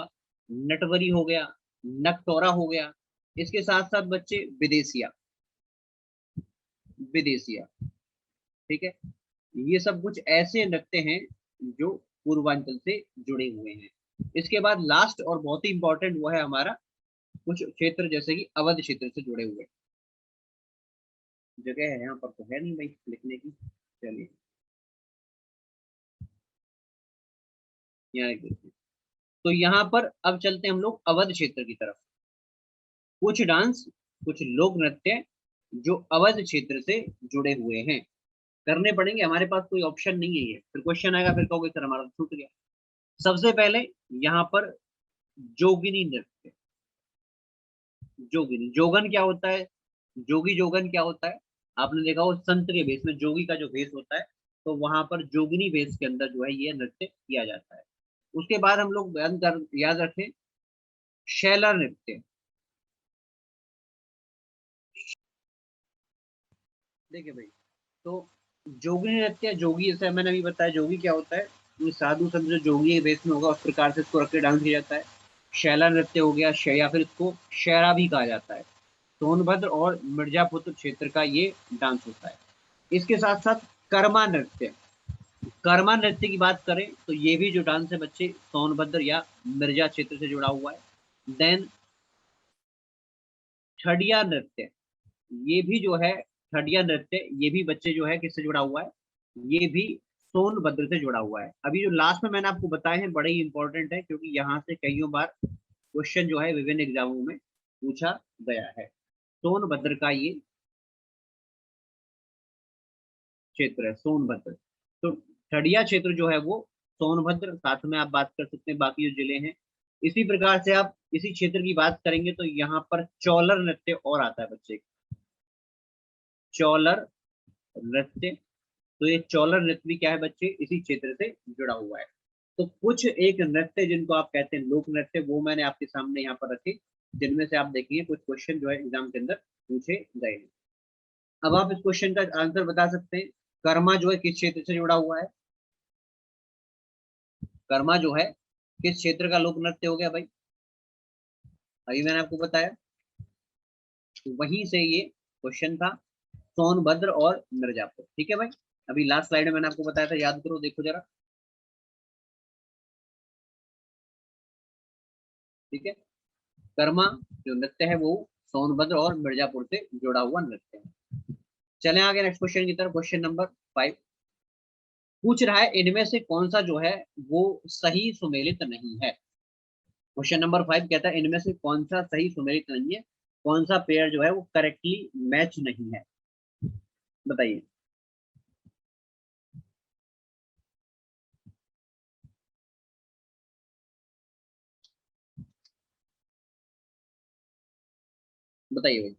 नटवरी हो गया, नकटोरा हो गया। इसके साथ साथ बच्चे विदेशिया, विदेशिया, ठीक है। ये सब कुछ ऐसे नृत्य हैं जो पूर्वांचल से जुड़े हुए हैं। इसके बाद लास्ट और बहुत ही इंपॉर्टेंट वो है हमारा कुछ क्षेत्र, जैसे कि अवध क्षेत्र से जुड़े हुए। जगह है यहाँ पर तो है नहीं भाई लिखने की, चलिए यहाँ लिख देते हैं। तो यहाँ पर अब चलते हैं हम लोग अवध क्षेत्र की तरफ। कुछ डांस, कुछ लोक नृत्य जो अवध क्षेत्र से जुड़े हुए हैं, करने पड़ेंगे, हमारे पास कोई ऑप्शन नहीं है। ये फिर क्वेश्चन आएगा, फिर कहोगे सर हमारा तो छूट गया। सबसे पहले यहाँ पर जोगिनी नृत्य। जोगिनी, जोगन क्या होता है, जोगी जोगन क्या होता है, आपने देखा हो संत के भेष में जोगी का जो भेष होता है, तो वहां पर जोगिनी भेष के अंदर जो है ये नृत्य किया जाता है। उसके बाद हम लोग याद रखें शैला नृत्य। देखिए भाई, तो जोगी नृत्य, जोगी जैसे मैंने अभी बताया, जोगी क्या होता है, ये साधु संत जो जोगी के वेश में होगा उस प्रकार से इसको रख के डांस किया जाता है। शैला नृत्य हो गया, या फिर इसको शैरा भी कहा जाता है। सोनभद्र और मिर्जापुर क्षेत्र का ये डांस होता है। इसके साथ साथ कर्मा नृत्य। कर्मा नृत्य की बात करें तो ये भी जो डांस है बच्चे सोनभद्र या मिर्जा क्षेत्र से जुड़ा हुआ है। देन ठडिया नृत्य, ये भी जो है ठडिया नृत्य, ये भी बच्चे जो है किससे जुड़ा हुआ है, ये भी सोनभद्र से जुड़ा हुआ है। अभी जो लास्ट में मैंने आपको बताए हैं बड़े ही इंपॉर्टेंट है, क्योंकि यहाँ से कईयों बार क्वेश्चन जो है विभिन्न एग्जामों में पूछा गया है। सोनभद्र का ये क्षेत्र है, सोनभद्र। तो ठडिया क्षेत्र जो है वो सोनभद्र, साथ में आप बात कर सकते हैं बाकी जो जिले हैं। इसी प्रकार से आप इसी क्षेत्र की बात करेंगे तो यहाँ पर चौलर नृत्य और आता है बच्चे, चौलर नृत्य। तो ये चौलर नृत्य भी क्या है बच्चे, इसी क्षेत्र से जुड़ा हुआ है। तो कुछ एक नृत्य जिनको आप कहते हैं लोक नृत्य, वो मैंने आपके सामने यहाँ पर रखे, जिनमें से आप देखिए कुछ क्वेश्चन जो है एग्जाम के अंदर पूछे गए हैं। अब आप इस क्वेश्चन का आंसर बता सकते हैं, कर्मा जो है किस क्षेत्र से जुड़ा हुआ है, कर्मा जो है किस क्षेत्र का लोक नृत्य हो गया भाई, अभी मैंने आपको बताया। तो वहीं से ये क्वेश्चन था, सोनभद्र और मिर्जापुर। ठीक है भाई, अभी लास्ट स्लाइड में मैंने आपको बताया था, याद करो देखो जरा। ठीक है, कर्मा जो नृत्य है वो सोनभद्र और मिर्जापुर से जुड़ा हुआ नृत्य है। चलें आगे नेक्स्ट क्वेश्चन की तरफ। क्वेश्चन नंबर 5 पूछ रहा है इनमें से कौन सा जो है वो सही सुमेलित नहीं है। क्वेश्चन नंबर 5 कहता है इनमें से कौन सा सही सुमेलित नहीं है, कौन सा पेयर जो है वो करेक्टली मैच नहीं है, बताइए। बताइए भाई।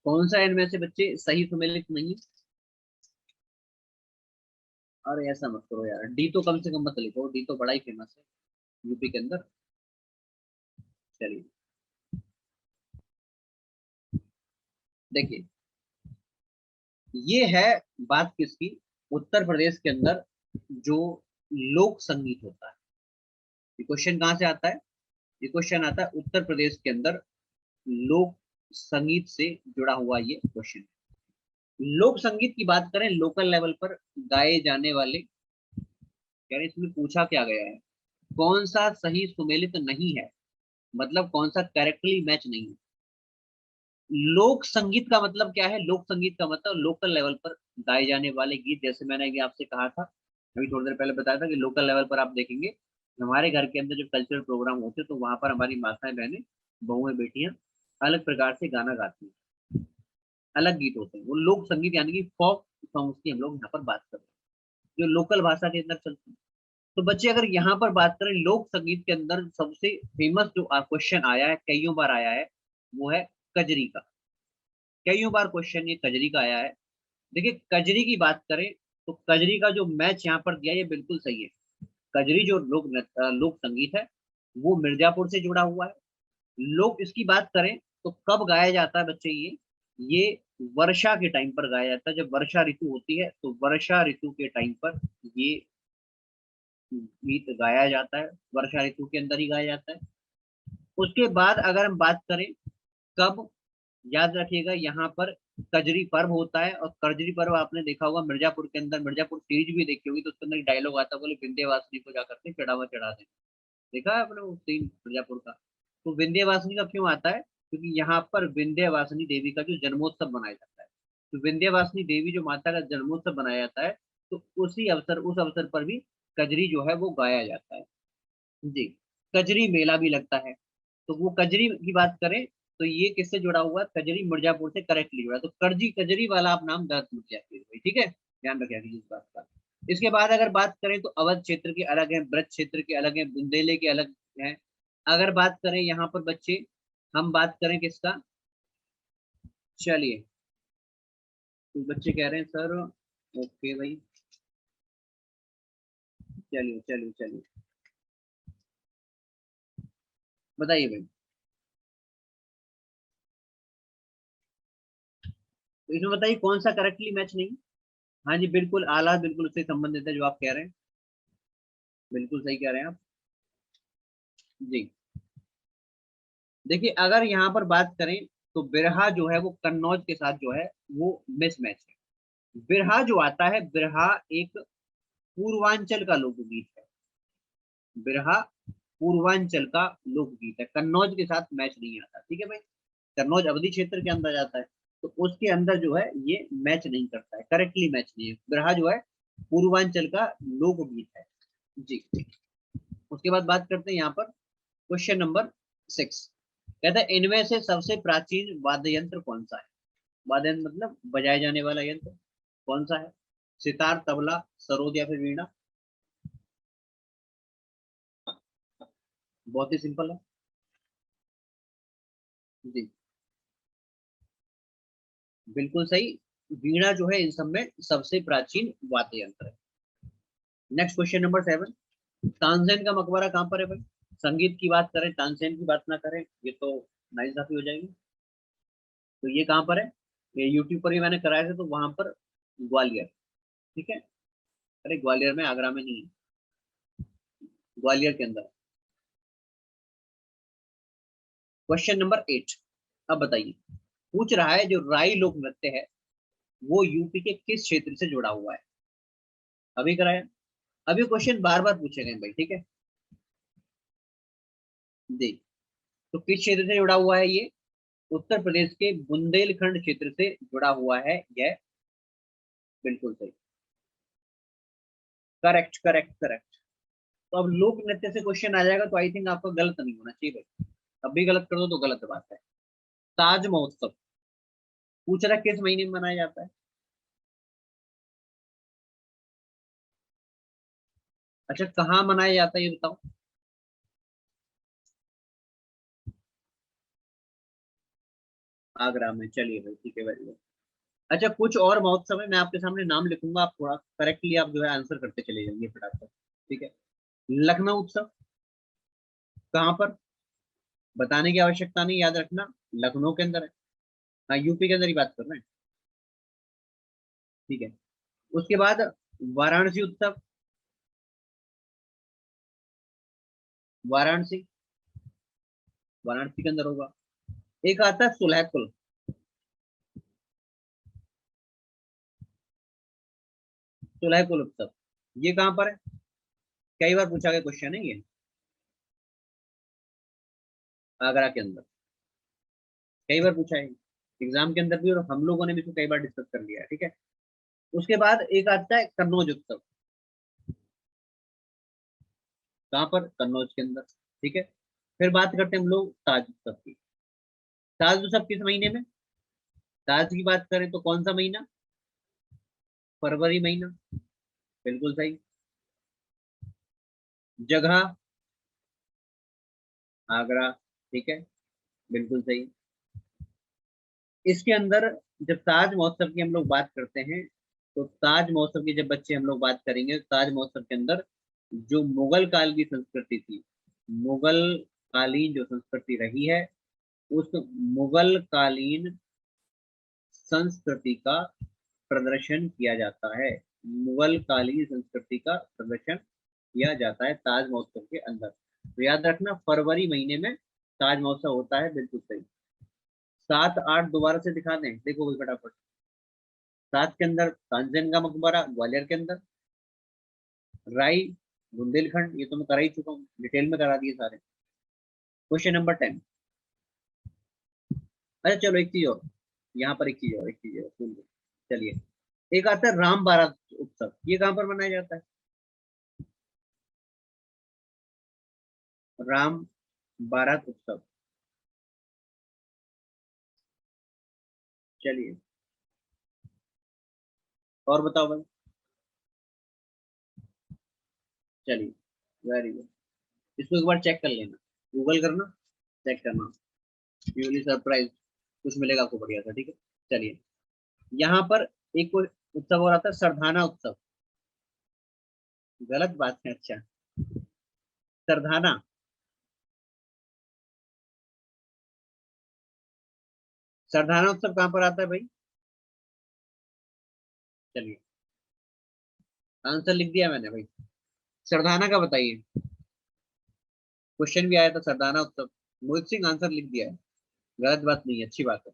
कौन सा इनमें से बच्चे सही सुमेलित नहीं है। अरे ऐसा मत करो यार, डी तो कम से कम मत लिखो, डी तो बड़ा ही फेमस है यूपी के अंदर। चलिए देखिए, ये है बात किसकी, उत्तर प्रदेश के अंदर जो लोक संगीत होता है। ये क्वेश्चन कहाँ से आता है, ये क्वेश्चन आता है उत्तर प्रदेश के अंदर लोक संगीत से जुड़ा हुआ ये क्वेश्चन। लोक संगीत की बात करें लोकल लेवल पर गाए जाने वाले, यानी इसमें पूछा क्या गया है, कौन सा सही सुमेलित नहीं है, मतलब कौन सा करेक्टली मैच नहीं है। लोक संगीत का मतलब क्या है? लोक संगीत का मतलब लोकल लेवल पर गाए जाने वाले गीत। जैसे मैंने अभी आपसे कहा था, अभी थोड़ी देर पहले बताया था कि लोकल लेवल पर आप देखेंगे हमारे घर के अंदर जो कल्चरल प्रोग्राम होते हैं तो वहां पर हमारी माताएं बहनें, बहुएं, बेटियां अलग प्रकार से गाना गाती हैं, अलग गीत होते हैं, वो लोक संगीत यानी कि फोक सॉन्ग्स की हम लोग यहाँ पर बात कर रहे हैं, जो लोकल भाषा के अंदर चलते हैं। तो बच्चे अगर यहाँ पर बात करें लोक संगीत के अंदर सबसे फेमस जो क्वेश्चन आया है, कईयों बार आया है, वो है कजरी का। कईयों बार क्वेश्चन ये कजरी का आया है। देखिए कजरी की बात करें तो कजरी का जो मैच यहाँ पर दिया ये बिल्कुल सही है। कजरी जो लोक संगीत है वो मिर्जापुर से जुड़ा हुआ है। लोग इसकी बात करें तो कब गाया जाता है बच्चे? ये वर्षा के टाइम पर गाया जाता है। जब वर्षा ऋतु होती है तो वर्षा ऋतु के टाइम पर ये गीत गाया जाता है, वर्षा ऋतु के अंदर ही गाया जाता है। उसके बाद अगर हम बात करें कब, याद रखिएगा यहाँ पर कजरी पर्व होता है। और कजरी पर्व आपने देखा होगा मिर्जापुर के अंदर, मिर्जापुर सीरीज भी देखी होगी तो उसके अंदर डायलॉग आता है, बोले विंध्यवासिनी को जाकर के चढ़ावा चढ़ा दे। देखा है आपने वो सीन मिर्जापुर का? तो विंध्यवासिनी का क्यों आता है? क्योंकि यहाँ पर विंध्यवासिनी देवी का जो जन्मोत्सव मनाया जाता है, तो विंध्यवासिनी देवी जो माता का जन्मोत्सव मनाया जाता है, तो उस अवसर पर भी कजरी जो है वो गाया जाता है जी। कजरी मेला भी लगता है। तो वो कजरी की बात करें तो ये किससे जुड़ा हुआ है? कजरी मिर्जापुर से करेक्टली जुड़ा है। तो करजी कजरी वाला आप नाम दर्ज मत किया कीजिए भाई, ठीक है, ध्यान रखिए इस बात का। इसके बाद अगर बात करें तो अवध क्षेत्र के अलग है, ब्रज क्षेत्र के अलग है, बुंदेले के अलग है। अगर बात करें यहाँ पर बच्चे, हम बात करें किसका? चलिए, तो बच्चे कह रहे हैं सर, ओके भाई, चलिए चलिए चलिए, बताइए भाई। तो इसमें बताइए कौन सा करेक्टली मैच नहीं? हाँ जी बिल्कुल, आला बिल्कुल उससे संबंधित है जो आप कह रहे हैं, बिल्कुल सही कह रहे हैं आप जी। देखिए अगर यहाँ पर बात करें तो बिरहा जो है वो कन्नौज के साथ जो है वो मिसमैच है। बिरहा जो आता है, बिरहा एक पूर्वांचल का लोकगीत है। बिरहा पूर्वांचल का लोकगीत है, कन्नौज के साथ मैच नहीं आता, ठीक है भाई। कन्नौज अवधि क्षेत्र के अंदर जाता है, तो उसके अंदर जो है ये मैच नहीं करता है, करेक्टली मैच नहीं है। बिरहा जो है पूर्वांचल का लोकगीत है जी। उसके बाद बात करते हैं यहाँ पर क्वेश्चन नंबर 6। कहता है इनमें से सबसे प्राचीन वाद्य यंत्र कौन सा है? वाद्य यंत्र मतलब बजाए जाने वाला यंत्र कौन सा है? सितार, तबला, सरोद या फिर वीणा? बहुत ही सिंपल है जी, बिल्कुल सही। वीणा जो है इन सब में सबसे प्राचीन वाद्य यंत्र है। Next question number 7। तानसेन का मकबरा कहाँ पर है भाई? संगीत की बात करें, तानसेन की बात ना करें, ये तो नाइंसाफी हो जाएगी। तो ये कहाँ पर है? ये यूट्यूब पर ही मैंने कराए थे, तो वहां पर ग्वालियर, ठीक है। अरे ग्वालियर में, आगरा में नहीं है, ग्वालियर के अंदर। Question number 8। अब बताइए, पूछ रहा है जो राई लोक नृत्य है वो यूपी के किस क्षेत्र से जुड़ा हुआ है? अभी कराया, अभी क्वेश्चन बार बार पूछे गए भाई, ठीक है। देख, तो किस क्षेत्र से जुड़ा हुआ है ये? उत्तर प्रदेश के बुंदेलखंड क्षेत्र से जुड़ा हुआ है यह, बिल्कुल सही, करेक्ट करेक्ट करेक्ट। तो अब लोक नृत्य से क्वेश्चन आ जाएगा तो आई थिंक आपका गलत नहीं होना चाहिए भाई। अब भी गलत कर दो तो गलत बात है। ताज महोत्सव पूछ रहा है किस महीने में मनाया जाता है? अच्छा कहाँ मनाया जाता है ये बताओ। आगरा में, चलिए भाई ठीक है, वेरी गुड। अच्छा कुछ और महोत्सव है, मैं आपके सामने नाम लिखूंगा, आप थोड़ा करेक्टली आप जो है आंसर करते चले जाइए फटाफट, ठीक है। लखनऊ उत्सव कहाँ पर? बताने की आवश्यकता नहीं, याद रखना, लखनऊ के अंदर है। हाँ यूपी के अंदर ही बात कर रहे हैं, ठीक है। उसके बाद वाराणसी उत्सव, वाराणसी, वाराणसी के अंदर होगा। एक आता है सुलहकुल, सुलहकुल उत्सव, ये कहाँ पर है? कई बार पूछा गया क्वेश्चन है ये, आगरा के अंदर, कई बार पूछा है। एग्जाम के अंदर भी, और हम लोगों ने भी इसको कई बार डिस्कस कर लिया है, ठीक है। उसके बाद एक आता है कन्नौज उत्सव। कहाँ पर? कन्नौज के अंदर, ठीक है। फिर बात करते हैं हम लोग ताज उत्सव की। ताज उत्सव किस महीने में? ताज की बात करें तो कौन सा महीना? फरवरी महीना, बिल्कुल सही। जगह? आगरा, ठीक है, बिल्कुल सही। इसके अंदर जब ताज महोत्सव की हम लोग बात करते हैं, तो ताज महोत्सव की जब बच्चे हम लोग बात करेंगे, तो ताज महोत्सव के अंदर जो मुगल काल की संस्कृति थी, मुगल कालीन जो संस्कृति रही है, उस मुगल कालीन संस्कृति का प्रदर्शन किया जाता है। मुगल कालीन संस्कृति का प्रदर्शन किया जाता है ताज महोत्सव के अंदर। तो याद रखना, फरवरी महीने में ताज महोत्सव होता है, बिल्कुल सही। 7 8 दोबारा से दिखा दें, देखो भाई फटाफट। 7 के अंदर तानसेन का मकबरा ग्वालियर के अंदर, राई बुंदेलखंड, ये तो मैं करा ही चुका हूँ, डिटेल में करा दिए सारे। Question number 10। अच्छा चलो एक चीज और, यहाँ पर एक चीज और सुन लो। चलिए, एक आता है राम बारात उत्सव, ये कहाँ पर मनाया जाता है? राम बारात उत्सव, चलिए, और बताओ भाई। चलिए, वेरी गुड। इसको एक बार चेक कर लेना, गूगल करना, चेक करना, यू विल सरप्राइज, कुछ मिलेगा आपको बढ़िया सा, ठीक है। चलिए, यहाँ पर एक कोई उत्सव और आता है, सरधाना उत्सव। गलत बात है, अच्छा। सरधाना, सरधाना उत्सव कहाँ पर आता है भाई? चलिए, आंसर लिख दिया मैंने भाई। सरधाना का बताइए, क्वेश्चन भी आया था सरदाना उत्सव। मोहित सिंह आंसर लिख दिया है, गलत बात नहीं है, अच्छी बात है।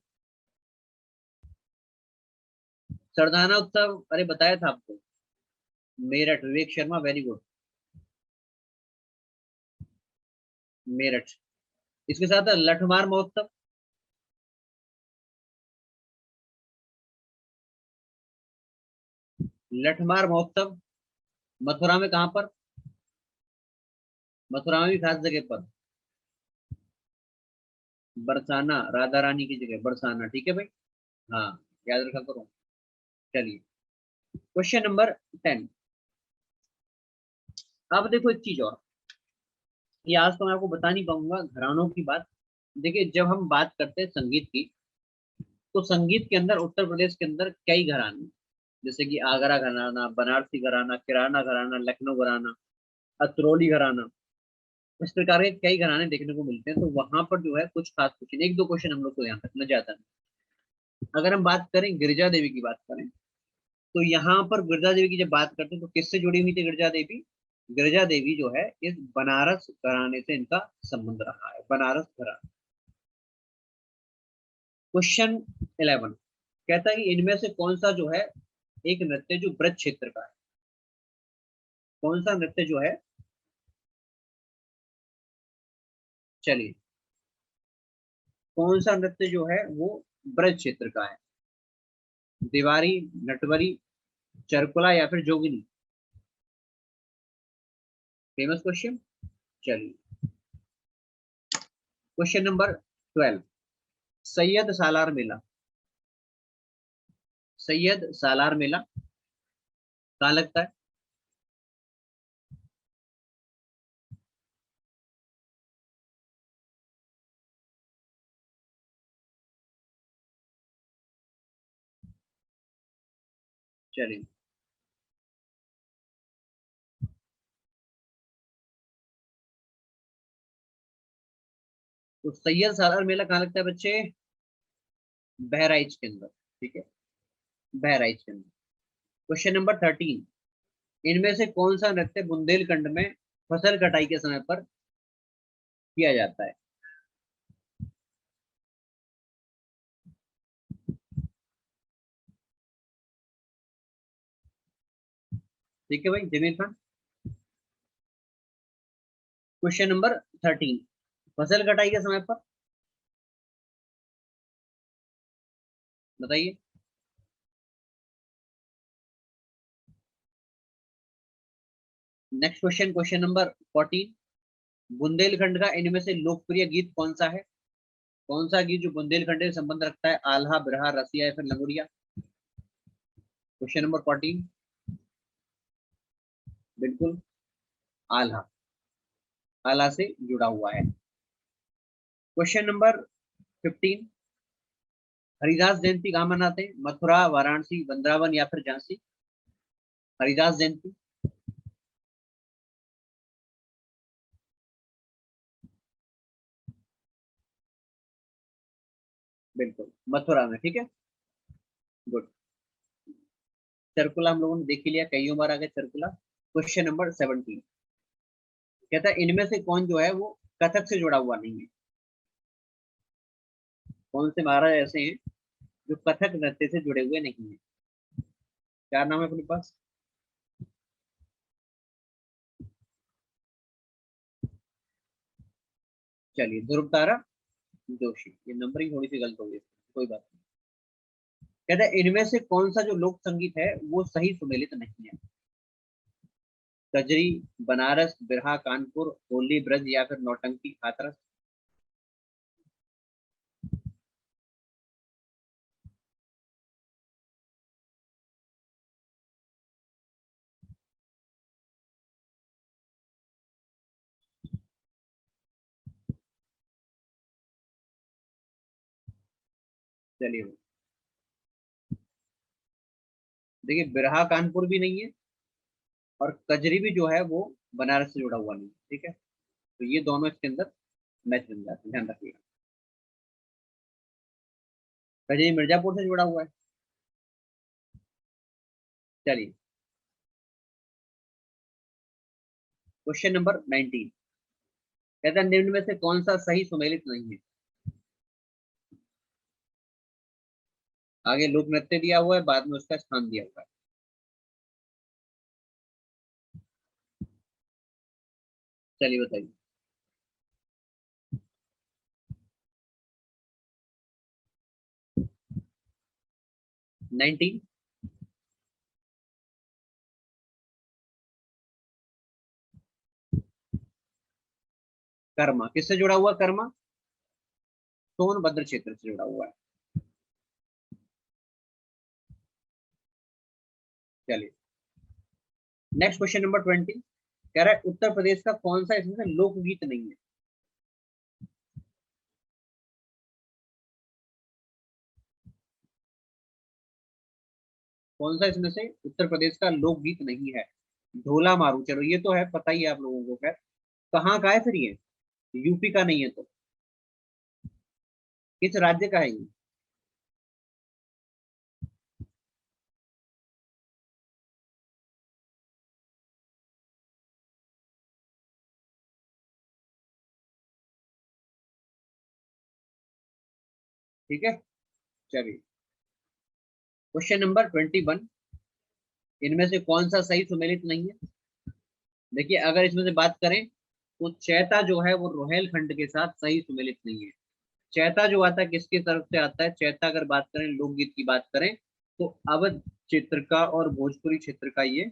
सरदाना उत्सव, अरे बताया था आपको, मेरठ, विवेक शर्मा, वेरी गुड। मेरठ। इसके साथ है लठमार महोत्सव। लठमार महोत्सव मथुरा में कहाँ पर? मथुरा में भी खास जगह पर, बरसाना, राधा रानी की जगह बरसाना, ठीक है भाई। हाँ, याद रखा करो। चलिए, क्वेश्चन नंबर 10। अब देखो एक चीज और, ये आज तो मैं आपको बता नहीं पाऊंगा घरानों की बात। देखिए, जब हम बात करते हैं संगीत की, तो संगीत के अंदर उत्तर प्रदेश के अंदर कई घराने हैं। जैसे कि आगरा घराना, बनारसी घराना, किराना घराना, लखनऊ घराना, अतरौली घराना, इस प्रकार के कई घराने देखने को मिलते हैं। तो वहां पर जो है कुछ खास क्वेश्चन, एक दो क्वेश्चन हम लोग को ध्यान रखना चाहता है। अगर हम बात करें गिरिजा देवी की बात करें, तो यहाँ पर गिरिजा देवी की जब बात करते हैं तो किससे जुड़ी हुई थी गिरिजा देवी? गिरिजा देवी जो है इस बनारस घराने से इनका संबंध रहा है, बनारस घराना। क्वेश्चन 11 कहता है कि इनमें से कौन सा जो है एक नृत्य जो ब्रज क्षेत्र का है? कौन सा नृत्य जो है, चलिए, कौन सा नृत्य जो है वो ब्रज क्षेत्र का है? दिवारी, नटवरी, चरकुला या फिर जोगिनी? Famous question. चलिए, क्वेश्चन नंबर 12। सैयद सालार मेला, सैयद सालार मेला कहाँ लगता है? चलिए, तो सैयद सालार मेला कहाँ लगता है बच्चे? बहराइच के अंदर, ठीक है, बहराइच के अंदर। Question number 13। इनमें से कौन सा नृत्य बुंदेलखंड में फसल कटाई के समय पर किया जाता है? ठीक है भाई, जमीर खान। क्वेश्चन नंबर 13, फसल कटाई के समय पर। बताइए। Next question, question number 14। Bundelkhand का इनमें से लोकप्रिय गीत कौन सा है? कौन सा गीत जो बुंदेलखंड से संबंध रखता है? आल्हा, बिरहा, रसिया या फिर लंगुड़िया? क्वेश्चन नंबर 14, बिल्कुल आल्हा, आल्हा से जुड़ा हुआ है। क्वेश्चन नंबर 15, हरिदास जयंती कहाँ मनाते हैं? मथुरा, वाराणसी, वृंदावन या फिर झांसी? हरिदास जयंती बिल्कुल मथुरा में, ठीक है, गुड। सर्कुला हम लोगों ने देख ही लिया, कई बार आ गया सर्कुला। क्वेश्चन नंबर 17, कहता है इनमें से कौन जो है वो कथक से जुड़ा हुआ नहीं है? कौन से महाराज ऐसे हैं जो कथक नृत्य से जुड़े हुए नहीं है? क्या नाम है अपने पास? चलिए, ध्रुव तारा जोशी। ये नंबरिंग थोड़ी सी गलत हो गई, कोई बात नहीं। कहता है इनमें से कौन सा जो लोक संगीत है वो सही सुमेलित नहीं है? कजरी, बनारस, बिरहा, कानपुर, होली, ब्रज या फिर नौटंकी, हाथरस? चलिए, देखिए बिरहा कानपुर भी नहीं है और कजरी भी जो है वो बनारस से जुड़ा हुआ नहीं है, ठीक है। तो ये दोनों इसके अंदर मैच बन जाते हैं, ध्यान रखिएगा। कजरी मिर्जापुर से जुड़ा हुआ है। चलिए, क्वेश्चन नंबर 19, कहता है निम्न में से कौन सा सही सुमेलित नहीं है? आगे लोक नृत्य दिया हुआ है, बाद में उसका स्थान दिया हुआ है। चलिए बताइए। 19, कर्मा किससे जुड़ा हुआ? कर्मा सोनभद्र क्षेत्र से जुड़ा हुआ है। चलिए, नेक्स्ट क्वेश्चन नंबर 20, कह रहा है उत्तर प्रदेश का कौन सा इसमें से लोकगीत नहीं है? कौन सा इसमें से उत्तर प्रदेश का लोकगीत नहीं है? ढोला मारू, चलो ये तो है, पता ही है आप लोगों को। खैर, कहाँ का है फिर ये? यूपी का नहीं है तो किस राज्य का है ये? ठीक है, चलिए। क्वेश्चन नंबर 21, इनमें से कौन सा सही सुमेलित नहीं है? देखिए, अगर इसमें से बात करें तो चैता जो है वो रोहेलखंड के साथ सही सुमेलित नहीं है। चैता जो आता है किसकी तरफ से आता है? चैता अगर बात करें, लोकगीत की बात करें, तो अवध क्षेत्र का और भोजपुरी क्षेत्र का ये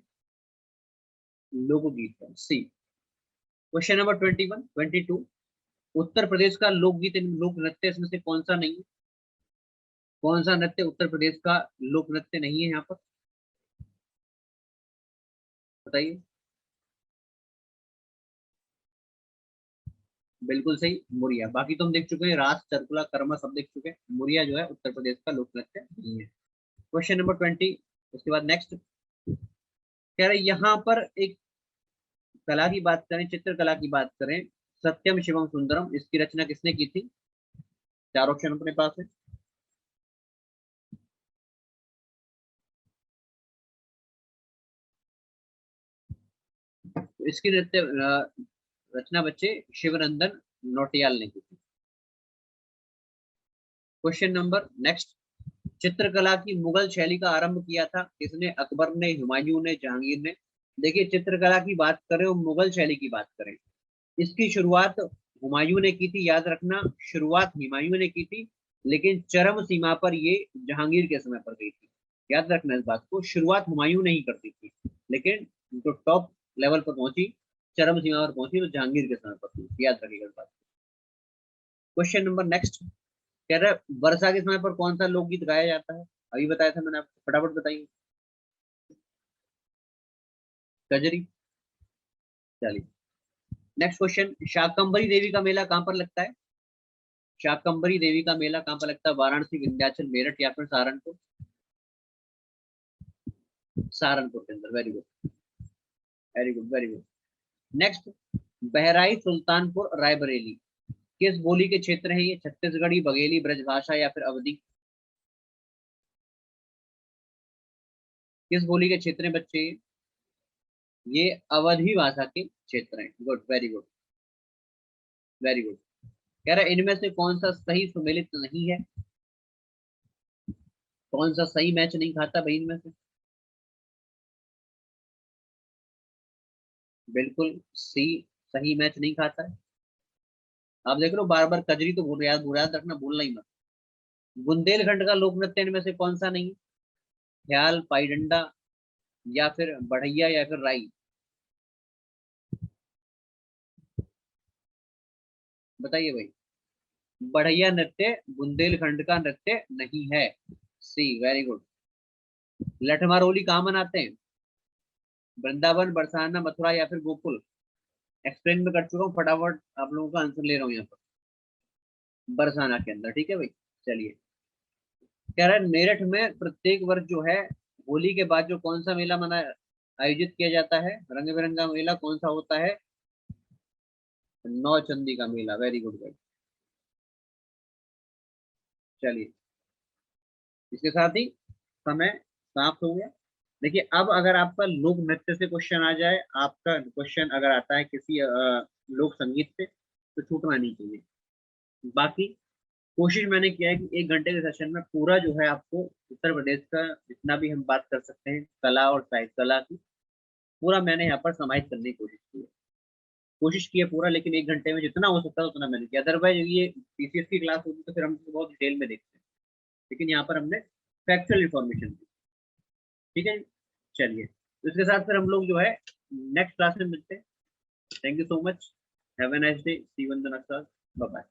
लोकगीत है, सी। क्वेश्चन नंबर 21, 22, उत्तर प्रदेश का लोकगीत लोक नृत्य इसमें से कौन सा नहीं है? कौन सा नृत्य उत्तर प्रदेश का लोक नृत्य नहीं है यहाँ पर? बताइए। बिल्कुल सही, मुरिया। बाकी तो हम देख चुके हैं, रास, चरकुला, कर्मा सब देख चुके हैं। मुरिया जो है उत्तर प्रदेश का लोक नृत्य नहीं है। क्वेश्चन नंबर 20, उसके बाद नेक्स्ट कह रहे यहाँ पर एक कला की बात करें, चित्रकला की बात करें, सत्यम शिवम सुंदरम, इसकी रचना किसने की थी? चार ऑप्शन अपने पास है। तो इसकी नृत्य रचना बच्चे शिवनंदन नौटियाल ने की थी। क्वेश्चन नंबर नेक्स्ट, चित्रकला की मुगल शैली का आरंभ किया था किसने? अकबर ने, हुमायूं ने, जहांगीर ने? देखिए, चित्रकला की बात करें और मुगल शैली की बात करें, इसकी शुरुआत हुमायूं ने की थी, याद रखना, शुरुआत हुमायूं ने की थी। लेकिन चरम सीमा पर ये जहांगीर के समय पर गई थी। याद रखना इस बात को, शुरुआत हुमायूं नहीं करती थी, लेकिन जो टॉप लेवल पर पहुंची, चरम सीमा पर पहुंची, तो जहांगीर के समय पर थी। याद रखिएगा इस बात को। क्वेश्चन नंबर नेक्स्ट कह रहा है, वर्षा के समय पर कौन सा लोकगीत गाया जाता है? अभी बताया था मैंने आपको, फटाफट बताइए। कजरी। चलिए नेक्स्ट क्वेश्चन, शाकंभरी देवी का मेला कहाँ पर लगता है? शाकंभरी देवी का मेला कहाँ पर लगता है? वाराणसी, विंध्याचल, मेरठ या फिर सहारनपुर? सहारनपुर के अंदर। Very good, very good, very good. Next, Bahraich, Sultanpur, Raebareli किस बोली के क्षेत्र है ये? छत्तीसगढ़ी, बघेली, ब्रजभाषा या फिर अवधी? किस बोली के क्षेत्र है बच्चे? ये अवधी भाषा के क्षेत्र हैं। Good, very good, very good. कह रहा है इनमें से कौन सा सही सुमेलित नहीं है? कौन सा सही मैच नहीं खाता भाई इनमें से? बिल्कुल सी सही मैच नहीं खाता है। आप देख लो, बार बार कजरी तो भूल याद रखना, भूलना ही मत। बुंदेलखंड का लोक नृत्य इनमें से कौन सा नहीं? ख्याल, पाईडंडा या फिर बढ़ैया या फिर राई? बताइए भाई। बढ़ैया नृत्य बुंदेलखंड का नृत्य नहीं है। सी, वेरी गुड। लठमारोली कहाँ मनाते हैं? वृंदावन, बरसाना, मथुरा या फिर गोकुल? एक्सप्लेन में कर चुका हूँ, फटाफट आप लोगों का आंसर ले रहा हूँ यहाँ पर। बरसाना के अंदर, ठीक है भाई। चलिए, कह रहा है मेरठ में प्रत्येक वर्ष जो है, होली के बाद जो कौन सा मेला मना आयोजित किया जाता है? रंग बिरंगा मेला कौन सा होता है? नौ चंदी का मेला। वेरी गुड भाई। चलिए, इसके साथ ही समय समाप्त हो गया। देखिए, अब अगर आपका लोक नृत्य से क्वेश्चन आ जाए, आपका क्वेश्चन अगर आता है किसी लोक संगीत से, तो छूटना नहीं चाहिए। बाकी कोशिश मैंने किया है कि 1 घंटे के सेशन में पूरा जो है आपको उत्तर प्रदेश का जितना भी हम बात कर सकते हैं कला और साहित्य कला की, पूरा मैंने यहाँ पर समाहित करने की कोशिश की है पूरा। लेकिन 1 घंटे में जितना हो सकता है उतना मैंने किया। अदरवाइज ये पीसीएस की क्लास होती तो फिर हम बहुत डिटेल में देखते हैं, लेकिन यहाँ पर हमने फैक्चुअल इंफॉर्मेशन दी। ठीक है, चलिए, तो इसके साथ फिर हम लोग जो है नेक्स्ट क्लास में मिलते हैं। Thank you so much, have a nice day, see you in the next class, bye bye.